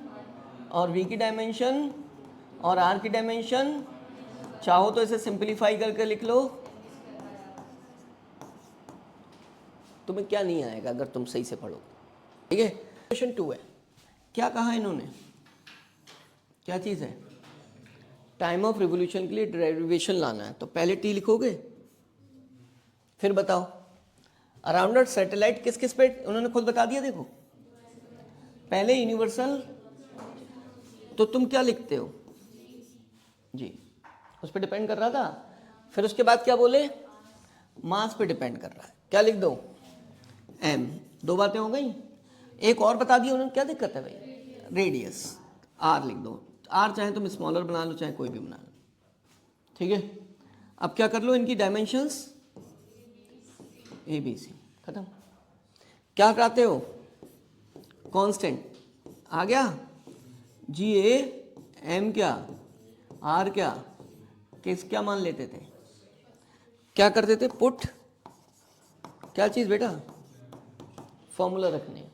और v की डायमेंशन और r की डायमेंशन। चाहो तो इसे सिंपलीफाई करके लिख लो, तुम्हें क्या नहीं आएगा अगर तुम सही से पढ़ो, ठीक है। क्वेश्चन 2 है, क्या कहा इन्होंने, क्या चीज़ है, टाइम ऑफ रिवोल्यूशन के लिए डेरिवेशन लाना है। तो पहले टी लिखोगे, फिर बताओ अराउंड अ सैटेलाइट किस किस पे, उन्होंने खुद बता दिया, देखो पहले यूनिवर्सल, तो तुम क्या लिखते हो जी, उस पर डिपेंड कर रहा था। फिर उसके बाद क्या बोले, मास पे डिपेंड कर रहा है, क्या लिख दो, m, 2 बातें हो गई। एक और बता दिया उन्होंने, क्या दिक्कत है भाई, रेडियस r लिख दो, r चाहे तुम स्मॉलर बना लो चाहे कोई भी बना लो, ठीक है। अब क्या कर लो, इनकी डायमेंशंस ABC, खत्म। क्या कराते हो, कांस्टेंट आ गया, GA, M क्या, R क्या, किस क्या मान लेते थे, क्या करते थे, पुट, क्या चीज़ बेटा, फॉर्मूला रखने।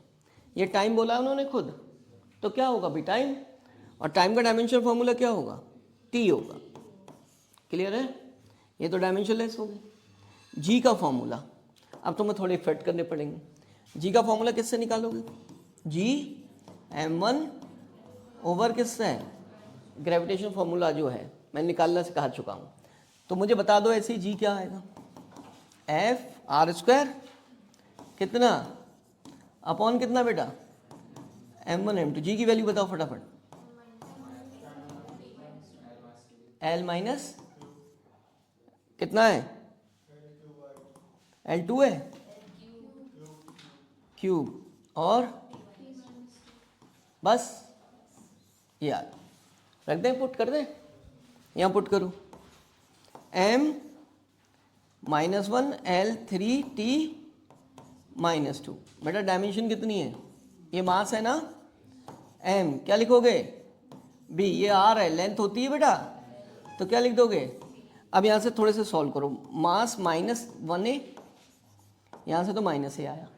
ये टाइम बोला उन्होंने खुद, तो क्या होगा भाई टाइम, और टाइम का डायमेंशन फॉर्मूला क्या होगा, T होगा, क्लियर है। ये तो डायमेंशन लेस हो गई। G का फॉर्मूला, अब तुम्हें थोड़े इफेक्ट करने पड़ेंगे। G का फॉर्मूला किससे निकालोगे, G m1 ओवर किससे है, ग्रेविटेशन फॉर्मूला जो है मैं निकालना सिखा चुका हूँ। तो मुझे बता दो ऐसे G क्या आएगा, F R स्क्वायर कितना अपॉन कितना बेटा, m1 m2। G की वैल्यू बताओ फटाफट, L माइनस कितना है, L2 है, क्यूब, और बस यार रख दें, पुट कर दें, यहाँ पुट करूँ, m माइनस 1 L3T माइनस 2। बेटा डायमेंशन कितनी है, ये मास है ना, m क्या लिखोगे, b, ये r है, लेंथ होती है बेटा, तो क्या लिख दोगे। अब यहाँ से थोड़े से सॉल्व करो, मास -1a, यहाँ से तो -a आया,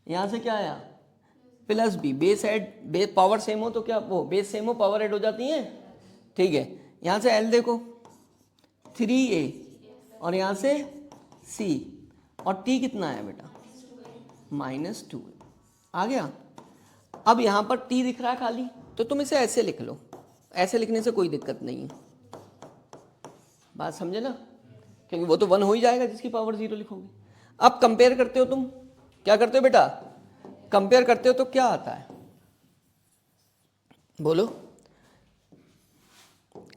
यहाँ से क्या आया +b, base add, power same हो तो क्या वो बेस सेम हो पावर ऐड हो जाती है, ठीक है। यहाँ से l देखो 3a और यहाँ से c और t कितना है बेटा -2 आ गया। अब यहाँ पर t दिख रहा है खाली, तो तुम इसे ऐसे लिख लो, ऐसे लिखने से कोई दिक्कत नहीं है, बात समझे ना, क्योंकि वो तो 1 हो ही जाएगा जिसकी पावर 0 लिखोगे। अब कंपेयर करते हो, तुम क्या करते हो बेटा, कंपेयर करते हो तो क्या आता है बोलो,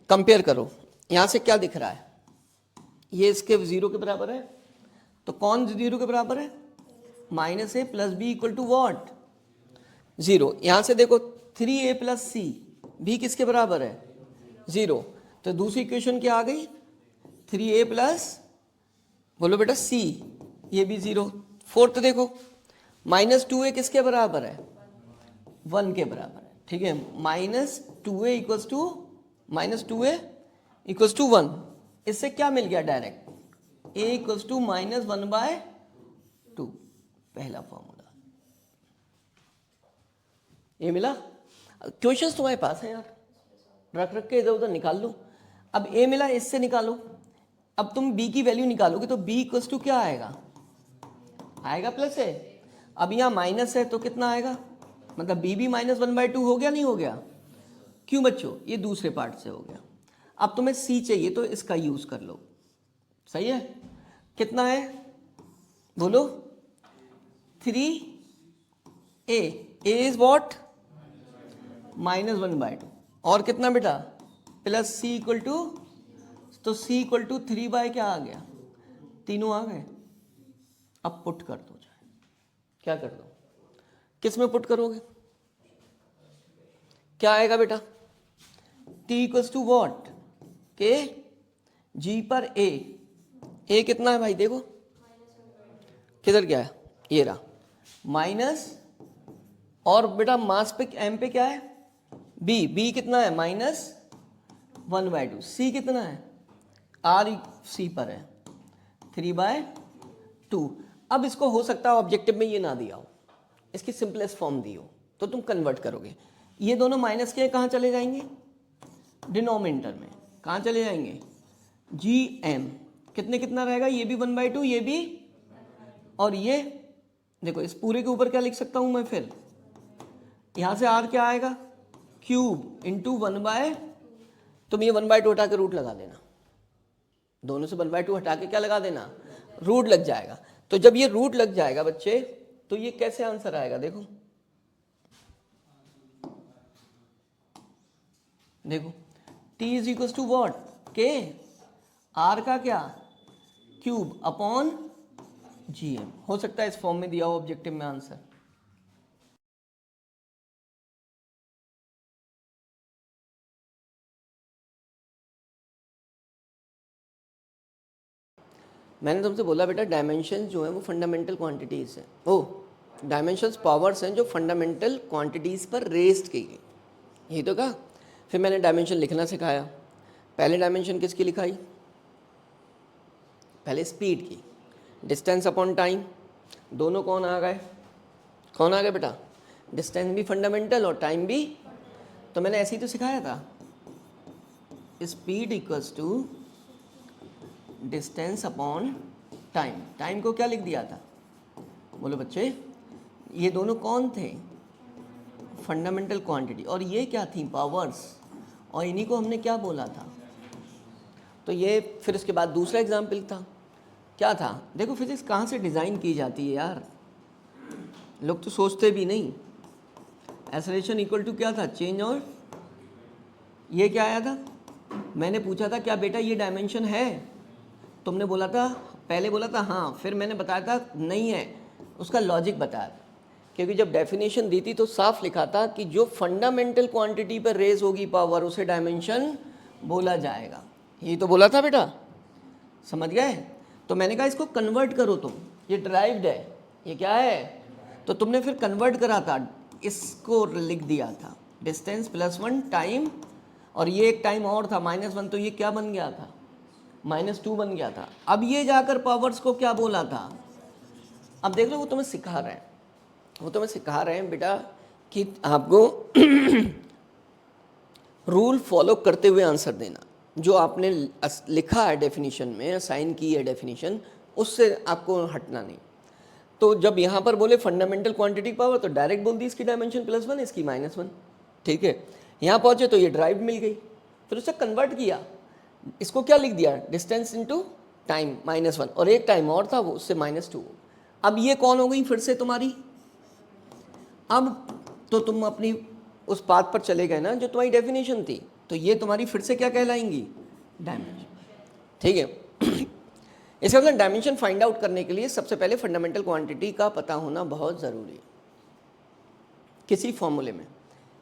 कंपेयर करो। यहाँ से क्या दिख रहा है, ये इसके 0 के बराबर है, तो कौन 0 के बराबर है, -a + b = व्हाट 0। यहाँ से देखो 3a + c भी किसके बराबर है 0, तो दूसरी इक्वेशन क्या आ गई 3a + बोलो बेटा c, ये भी 0। फोर्थ देखो -2a किसके बराबर है 1 के बराबर है, ठीक है। -2a = 1, इससे क्या मिल गया डायरेक्ट, a = -1/2, पहला फॉर्मूला ये मिला। क्वेश्चंस तुम्हारे पास है यार, रख रख के इधर उधर निकाल लो। अब a मिला, इससे निकालो। अब तुम b की वैल्यू निकालोगे तो b = क्या आएगा, आएगा +a। अब यहाँ माइनस है तो कितना आएगा, मतलब b भी -1/2 हो गया, नहीं हो गया, क्यों बच्चों, ये दूसरे पार्ट से हो गया। अब तुम्हें c चाहिए तो इसका यूज कर लो, सही है। कितना है बोलो 3a, a इज व्हाट -1/2, और कितना बेटा +c = तो c = 3 क्या आ गया, तीनों आ गए। अब पुट कर दो, जाए क्या कर दो, किस में पुट करोगे, क्या आएगा बेटा t = व्हाट के g पर a कितना है भाई, देखो किधर गया है, ये रहा माइनस, और बेटा मास पे m पे क्या है b कितना है -1/2, c कितना है r c पर है 3/2। अब इसको हो सकता है ऑब्जेक्टिव में ये ना दिया हो, इसकी सिंपलेस्ट फॉर्म दी हो, तो तुम कन्वर्ट करोगे, ये दोनों माइनस के कहाँ चले जाएंगे डिनोमिनेटर में, कहाँ चले जाएंगे gm, कितना रहेगा, ये भी 1/2, ये भी, और ये देखो इस पूरे के ऊपर क्या लिख सकता हूं मैं, फिर यहां से r क्या आएगा क्यूब इंटू 1/, तुम ये 1/2 हटा के रूट लगा देना, दोनों से 1/2 हटा के क्या लगा देना, रूट लग जाएगा। तो जब ये रूट लग जाएगा बच्चे, तो ये कैसे आंसर आएगा, देखो t = व्हाट के r का क्या क्यूब अपॉन gm, हो सकता है इस फॉर्म में दिया हो ऑब्जेक्टिव में आंसर। मैंने तुमसे बोला बेटा डायमेंशन जो है वो फंडामेंटल क्वांटिटीज है, ओ डायमेंशंस पावर्स हैं जो फंडामेंटल क्वांटिटीज पर रेस्ट की गई, यही तो कहा। फिर मैंने डायमेंशन लिखना सिखाया, पहले डायमेंशन किसकी लिखाई, पहले स्पीड की, डिस्टेंस अपॉन टाइम, दोनों कौन आ गए बेटा, डिस्टेंस भी फंडामेंटल और टाइम भी, तो मैंने ऐसे ही तो सिखाया था, speed equals to distance upon time. Time को क्या लिख दिया था, बोलो बच्चे, ये दोनों कौन थे फंडामेंटल क्वांटिटी, और ये क्या थी पावर्स, और इन्हीं को हमने क्या बोला था। तो ये फिर उसके बाद दूसरा एग्जाम्पल था, क्या था, देखो फिजिक्स कहाँ से डिज़ाइन की जाती है यार, लोग तो सोचते भी नहीं। एक्सेलरेशन इक्वल टू क्या था, चेंज, और ये क्या आया था, मैंने पूछा था क्या बेटा ये डायमेंशन है, तुमने बोला था, पहले बोला था हाँ, फिर मैंने बताया था नहीं है, उसका लॉजिक बताया था, क्योंकि जब डेफिनेशन दी थी तो साफ लिखा था कि जो फंडामेंटल क्वांटिटी पर रेज होगी पावर उसे डायमेंशन बोला जाएगा, यही तो बोला था बेटा, समझ गए। तो मैंने कहा इसको कन्वर्ट करो तुम, ये ड्राइव्ड है, ये क्या है, तो तुमने फिर कन्वर्ट करा था, इसको लिख दिया था डिस्टेंस +1 टाइम, और ये एक टाइम और था -1, तो ये क्या बन गया था -2 बन गया था। अब ये जाकर पावर्स को क्या बोला था, अब देख लो वो तुम्हें सिखा रहे हैं, वो तुम्हें सिखा रहे हैं बेटा कि आपको रूल फॉलो करते हुए आंसर देना। जो आपने लिखा है डेफिनेशन में, असाइन की है डेफिनेशन, उससे आपको हटना नहीं। तो जब यहाँ पर बोले फंडामेंटल क्वांटिटी पावर, तो डायरेक्ट बोल दी इसकी डायमेंशन +1, इसकी -1, ठीक है। यहाँ पहुँचे तो ये ड्राइव मिल गई, फिर उसे कन्वर्ट किया, इसको क्या लिख दिया, डिस्टेंस इनटू टाइम -1, और एक टाइम और था वो उससे -2। अब ये कौन हो गई फिर से तुम्हारी, अब तो तुम अपनी उस पाथ पर चले गए ना जो तुम्हारी डेफिनेशन थी, तो ये तुम्हारी फिर से क्या कहलाएंगी, डायमेंशन, ठीक है। इसका मतलब डायमेंशन फाइंड आउट करने के लिए सबसे पहले फंडामेंटल क्वांटिटी का पता होना बहुत ज़रूरी है। किसी फॉर्मूले में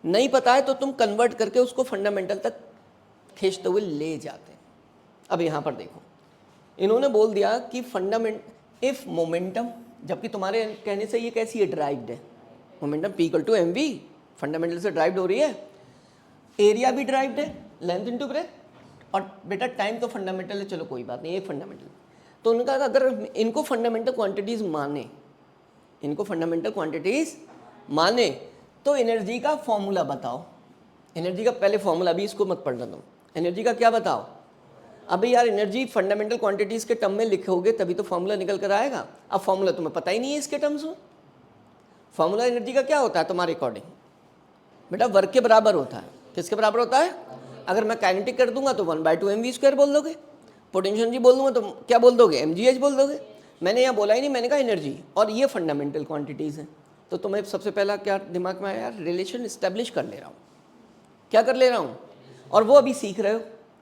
नहीं पता है तो तुम कन्वर्ट करके उसको फंडामेंटल तक खींचते हुए ले जाते हैं। अब यहाँ पर देखो, इन्होंने बोल दिया कि इफ मोमेंटम, जबकि तुम्हारे कहने से ये कैसी है, ड्राइव्ड है, मोमेंटम P = mv, फंडामेंटल से ड्राइव्ड हो रही है, एरिया भी ड्राइव्ड है, लेंथ इनटू ब्रेथ, और बेटा टाइम तो फंडामेंटल है, चलो कोई बात नहीं, एक फंडामेंटल। तो उनका अगर इनको फंडामेंटल क्वांटिटीज़ माने, इनको फंडामेंटल क्वांटिटीज़ माने, तो एनर्जी का फॉर्मूला बताओ। एनर्जी का पहले फॉर्मूला, अभी इसको मत पढ़ना तुम, एनर्जी का क्या बताओ। अभी यार एनर्जी फंडामेंटल क्वांटिटीज़ के टर्म में लिखोगे तभी तो फॉर्मूला निकल कर आएगा। अब फॉर्मूला तुम्हें पता ही नहीं है इसके टर्म्स में। फॉर्मूला एनर्जी का क्या होता है तुम्हारे अकॉर्डिंग, बेटा वर्क के बराबर होता है। किसके बराबर होता है, अगर मैं काइनेटिक कर दूंगा तो 1/2 mv² बोल दोगे, पोटेंशियल एनर्जी बोल दूंगा तो क्या बोल दोगे, mgh बोल दोगे। मैंने यहाँ बोला ही नहीं, मैंने कहा एनर्जी, और ये फंडामेंटल क्वांटिटीज़ हैं। तो तुम्हें सबसे पहला क्या दिमाग में आया, यार रिलेशन इस्टेब्लिश कर ले रहा हूँ। क्या कर ले रहा हूँ, और वो अभी सीख रहे हो,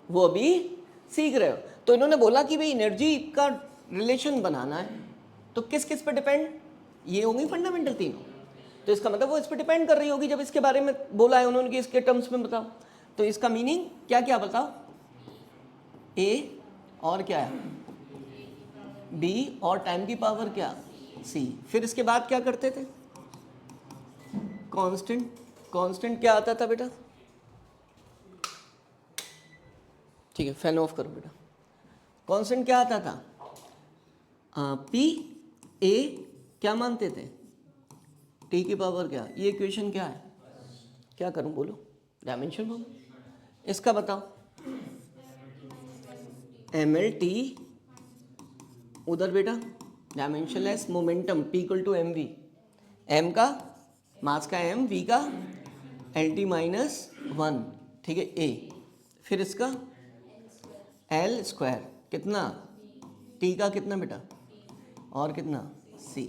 वो अभी सीख रहे हो। तो इन्होंने बोला कि भाई एनर्जी का रिलेशन बनाना है, तो किस किस पे डिपेंड, ये होंगी फंडामेंटल तीनों। तो इसका मतलब वो इस पर डिपेंड कर रही होगी जब इसके बारे में बोला है उन्होंने कि इसके टर्म्स में बताओ। तो इसका मीनिंग क्या क्या बताओ, ए और क्या है, बी, और टाइम की पावर क्या, सी। फिर इसके बाद क्या करते थे, कांस्टेंट। कांस्टेंट क्या आता था बेटा, ठीक है फैन ऑफ करो बेटा। कांस्टेंट क्या आता था, पी ए क्या मानते थे, टी की पावर क्या, ये इक्वेशन क्या है, क्या करूं बोलो, डायमेंशन बोलो। इसका बताओ, mlt, उधर बेटा dimensionless momentum P = mv, m का मास का m, v का lt -1, ठीक है a। फिर इसका l² कितना, t का कितना बेटा, और कितना c।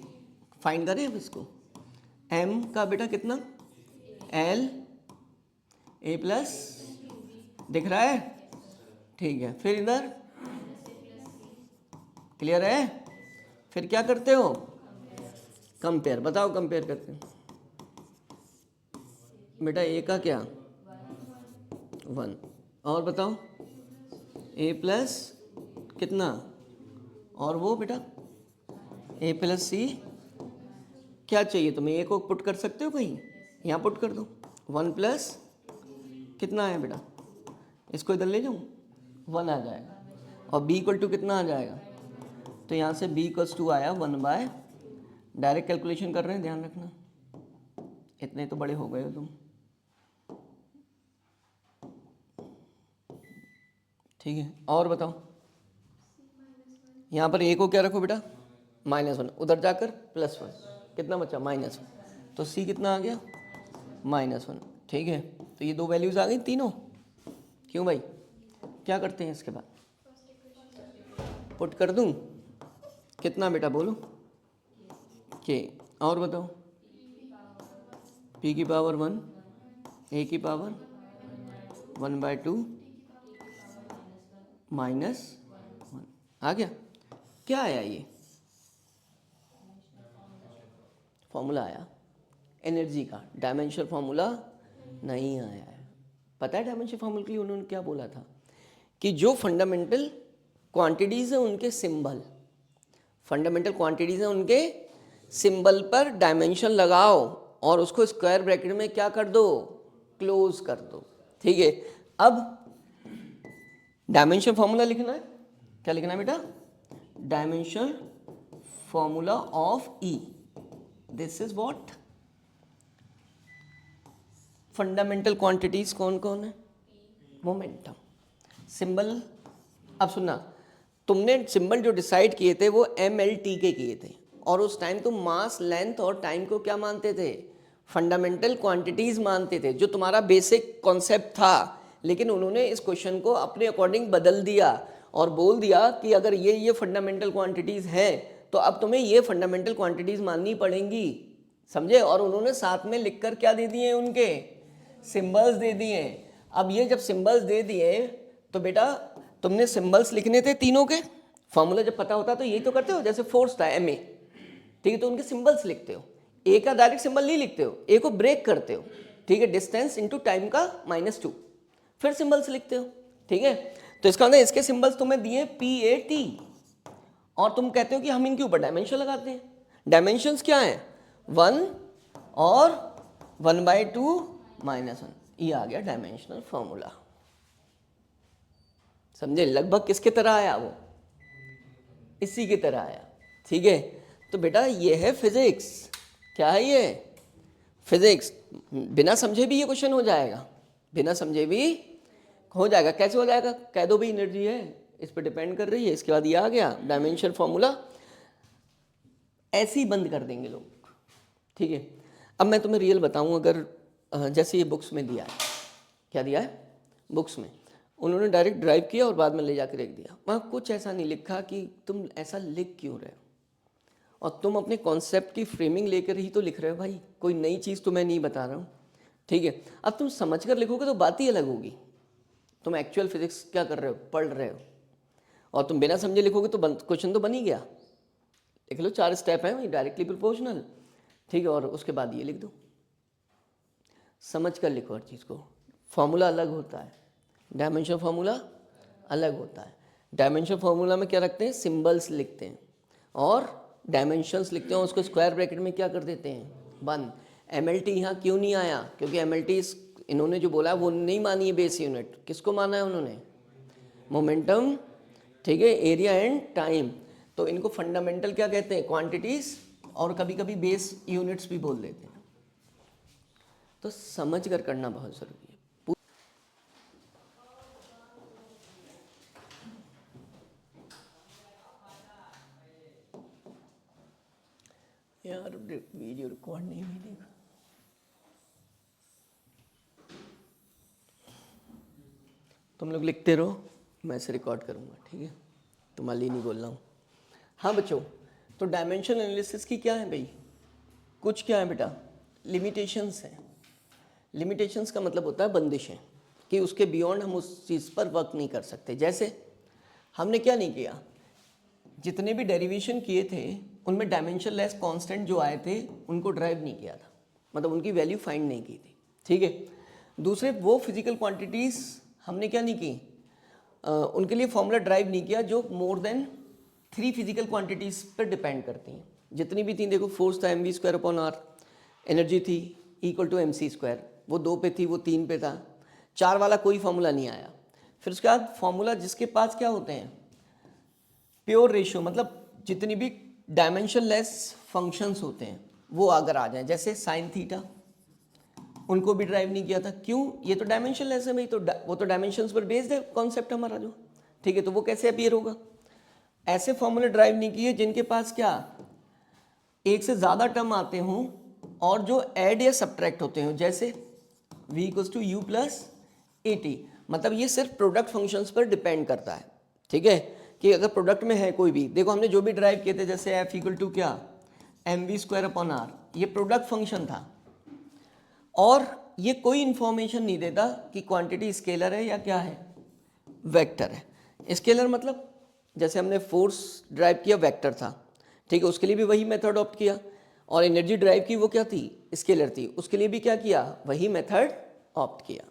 फाइंड करें अब इसको, m का बेटा कितना, l a+, दिख रहा है, ठीक है। फिर इधर क्लियर है, फिर क्या करते हो, कंपेयर। बताओ कंपेयर करते हैं बेटा, ए का क्या 1, और बताओ a+ कितना, और वो बेटा a+c। क्या चाहिए तुम्हें, ए को पुट कर सकते हो कहीं, यहाँ पुट कर दो, 1+ कितना है बेटा, इसको इधर ले जाऊँ, 1 आ जाएगा, और b = कितना आ जाएगा, तो यहाँ से b = आया 1/, डायरेक्ट कैलकुलेशन कर रहे हैं, ध्यान रखना, इतने तो बड़े हो गए हो तुम, ठीक है। और बताओ, यहाँ पर a को क्या रखो बेटा, -1, उधर जाकर +1, कितना बचा, -1, तो c कितना आ गया, -1, ठीक है। तो ये दो वैल्यूज़ आ गई तीनों, क्यों भाई, क्या करते हैं इसके बाद, पुट कर दूँ, कितना बेटा बोलो, के, और बताओ, p की पावर 1, a की पावर 1/2 -1, आ गया। क्या आया, ये फॉर्मूला आया एनर्जी का, डायमेंशन फॉर्मूला नहीं आया है। पता है डायमेंशन फॉर्मूला के लिए उन्होंने क्या बोला था, कि जो फंडामेंटल क्वांटिटीज़ हैं उनके सिंबल, फंडामेंटल क्वांटिटीज़ हैं उनके सिंबल पर डायमेंशन लगाओ, और उसको स्क्वायर ब्रैकेट में क्या कर दो, क्लोज कर दो, ठीक है। अब डायमेंशन फॉर्मूला लिखना है, क्या लिखना है बेटा, dimensional formula of E, this is what, fundamental quantities कौन कौन है, मोमेंटम, सिंबल। अब सुनना, तुमने सिंबल जो डिसाइड किए थे वो MLT के किए थे, और उस टाइम तुम मास, लेंथ और टाइम को क्या मानते थे, फंडामेंटल क्वांटिटीज मानते थे, जो तुम्हारा बेसिक कॉन्सेप्ट था। लेकिन उन्होंने इस क्वेश्चन को अपने अकॉर्डिंग बदल दिया और बोल दिया कि अगर ये फंडामेंटल क्वांटिटीज है तो अब तुम्हें ये फंडामेंटल क्वांटिटीज माननी पड़ेंगी, समझे। और उन्होंने साथ में लिखकर क्या दे दिए, उनके सिंबल्स दे दिए। अब ये जब सिंबल्स दे दिए तो बेटा तुमने सिंबल्स लिखने थे तीनों के, फॉर्मूला जब पता होता तो यही तो करते हो, जैसे फोर्स था MA, ठीक है, तो उनके सिंबल्स लिखते हो, ए का डायरेक्ट सिंबल नहीं लिखते हो, ए को ब्रेक करते हो, ठीक है, डिस्टेंस इनटू टाइम का -2, फिर सिंबल्स लिखते हो, ठीक है। तो इसका मतलब इसके सिंबल्स तुम्हें दिए PAT, और तुम कहते हो कि हम इनके ऊपर डायमेंशन लगाते हैं। डायमेंशंस क्या है, 1 और 1/2 -1, ये आ गया डायमेंशनल फॉर्मूला, समझे। लगभग किसके तरह आया, वो इसी की तरह आया, ठीक है। तो बेटा ये है फिजिक्स, क्या है ये, फिजिक्स। बिना समझे भी ये क्वेश्चन हो जाएगा, बिना समझे भी हो जाएगा। कैसे हो जाएगा, कह दो भाई एनर्जी है, इस पर डिपेंड कर रही है, इसके बाद ये आ गया डायमेंशन फॉर्मूला, ऐसे ही बंद कर देंगे लोग, ठीक है। अब मैं तुम्हें रियल बताऊं, अगर जैसे ये बुक्स में दिया है, क्या दिया है बुक्स में, उन्होंने डायरेक्ट ड्राइव किया और बाद में ले जाकर रख दिया, वहाँ कुछ ऐसा नहीं लिखा कि तुम ऐसा लिख क्यों रहे हो, और तुम अपने कॉन्सेप्ट की फ्रेमिंग लेकर ही तो लिख रहे हो भाई, कोई नई चीज़ तो मैं नहीं बता रहा हूँ, ठीक है। अब तुम समझ कर लिखोगे तो बात ही अलग होगी, तुम एक्चुअल फिजिक्स क्या कर रहे हो, पढ़ रहे हो, और तुम बिना समझे लिखोगे तो क्वेश्चन तो बन ही गया। लिख लो 4 स्टेप हैं, डायरेक्टली प्रोपोर्शनल, ठीक है, और उसके बाद ये लिख दो, समझ कर लिखो हर चीज़ को। फॉर्मूला अलग होता है, डायमेंशन फॉर्मूला अलग होता है। डायमेंशन फॉर्मूला में क्या रखते हैं, सिंबल्स लिखते हैं और डायमेंशंस लिखते हैं, उसको स्क्वायर ब्रैकेट में क्या कर देते हैं, 1। MLT यहाँ क्यों नहीं आया, क्योंकि MLT इन्होंने जो बोला वो नहीं मानी है बेस यूनिट, किसको माना है उन्होंने, मोमेंटम, ठीक है, एरिया एंड टाइम। तो इनको फंडामेंटल क्या कहते हैं, क्वांटिटीज, और कभी कभी बेस यूनिट्स भी बोल देते हैं। तो समझ कर करना बहुत ज़रूरी है। यार वीडियो रिकॉर्ड नहीं हुई, देखा तुम लोग लिखते रहो, मैं इसे रिकॉर्ड करूँगा, ठीक है, तुम्हारे लिए नहीं बोल रहा हूँ। हाँ बच्चों, तो डायमेंशन एनालिसिस की क्या है भाई, कुछ क्या है बेटा, लिमिटेशंस हैं। लिमिटेशंस का मतलब होता है बंदिशें, कि उसके बियॉन्ड हम उस चीज़ पर वर्क नहीं कर सकते। जैसे हमने क्या नहीं किया, जितने भी डेरिवेशन किए थे उनमें डायमेंशन लेस कांस्टेंट जो आए थे उनको ड्राइव नहीं किया था, मतलब उनकी वैल्यू फाइंड नहीं की थी, ठीक है। दूसरे वो फिजिकल क्वांटिटीज़ हमने क्या नहीं की, उनके लिए फॉर्मूला ड्राइव नहीं किया जो मोर देन 3 फिजिकल क्वांटिटीज़ पर डिपेंड करती हैं। जितनी भी थी, देखो फोर्स था mv²/r, एनर्जी थी = mc², वो 2 पे थी, वो 3 पे था, 4 वाला कोई फॉर्मूला नहीं आया। फिर उसके बाद फॉर्मूला जिसके पास क्या होते हैं, प्योर रेशियो, मतलब जितनी भी डायमेंशन लेस फंक्शंस होते हैं वो अगर आ जाएं, जैसे साइन थीटा, उनको भी ड्राइव नहीं किया था, क्यों, ये तो डायमेंशन लेस है भाई, तो वो तो डायमेंशंस पर बेस्ड है कॉन्सेप्ट हमारा जो, ठीक है, तो वो कैसे अपीयर होगा। ऐसे फॉर्मूले ड्राइव नहीं किए जिनके पास क्या, एक से ज़्यादा टर्म आते हों और जो ऐड या सब्ट्रैक्ट होते हों, जैसे v = u + at, मतलब ये सिर्फ प्रोडक्ट फंक्शंस पर डिपेंड करता है, ठीक है, कि अगर प्रोडक्ट में है कोई भी, देखो हमने जो भी ड्राइव किए थे, जैसे f = क्या, mv²/r, ये प्रोडक्ट फंक्शन था, और ये कोई इंफॉर्मेशन नहीं देता कि क्वांटिटी स्केलर है या क्या है, वेक्टर है। स्केलर मतलब जैसे हमने फोर्स ड्राइव किया, वेक्टर था, ठीक है, उसके लिए भी वही मेथड ऑप्ट किया, और एनर्जी ड्राइव की वो क्या थी, स्केलर थी, उसके लिए भी क्या किया, वही मेथड ऑप्ट किया।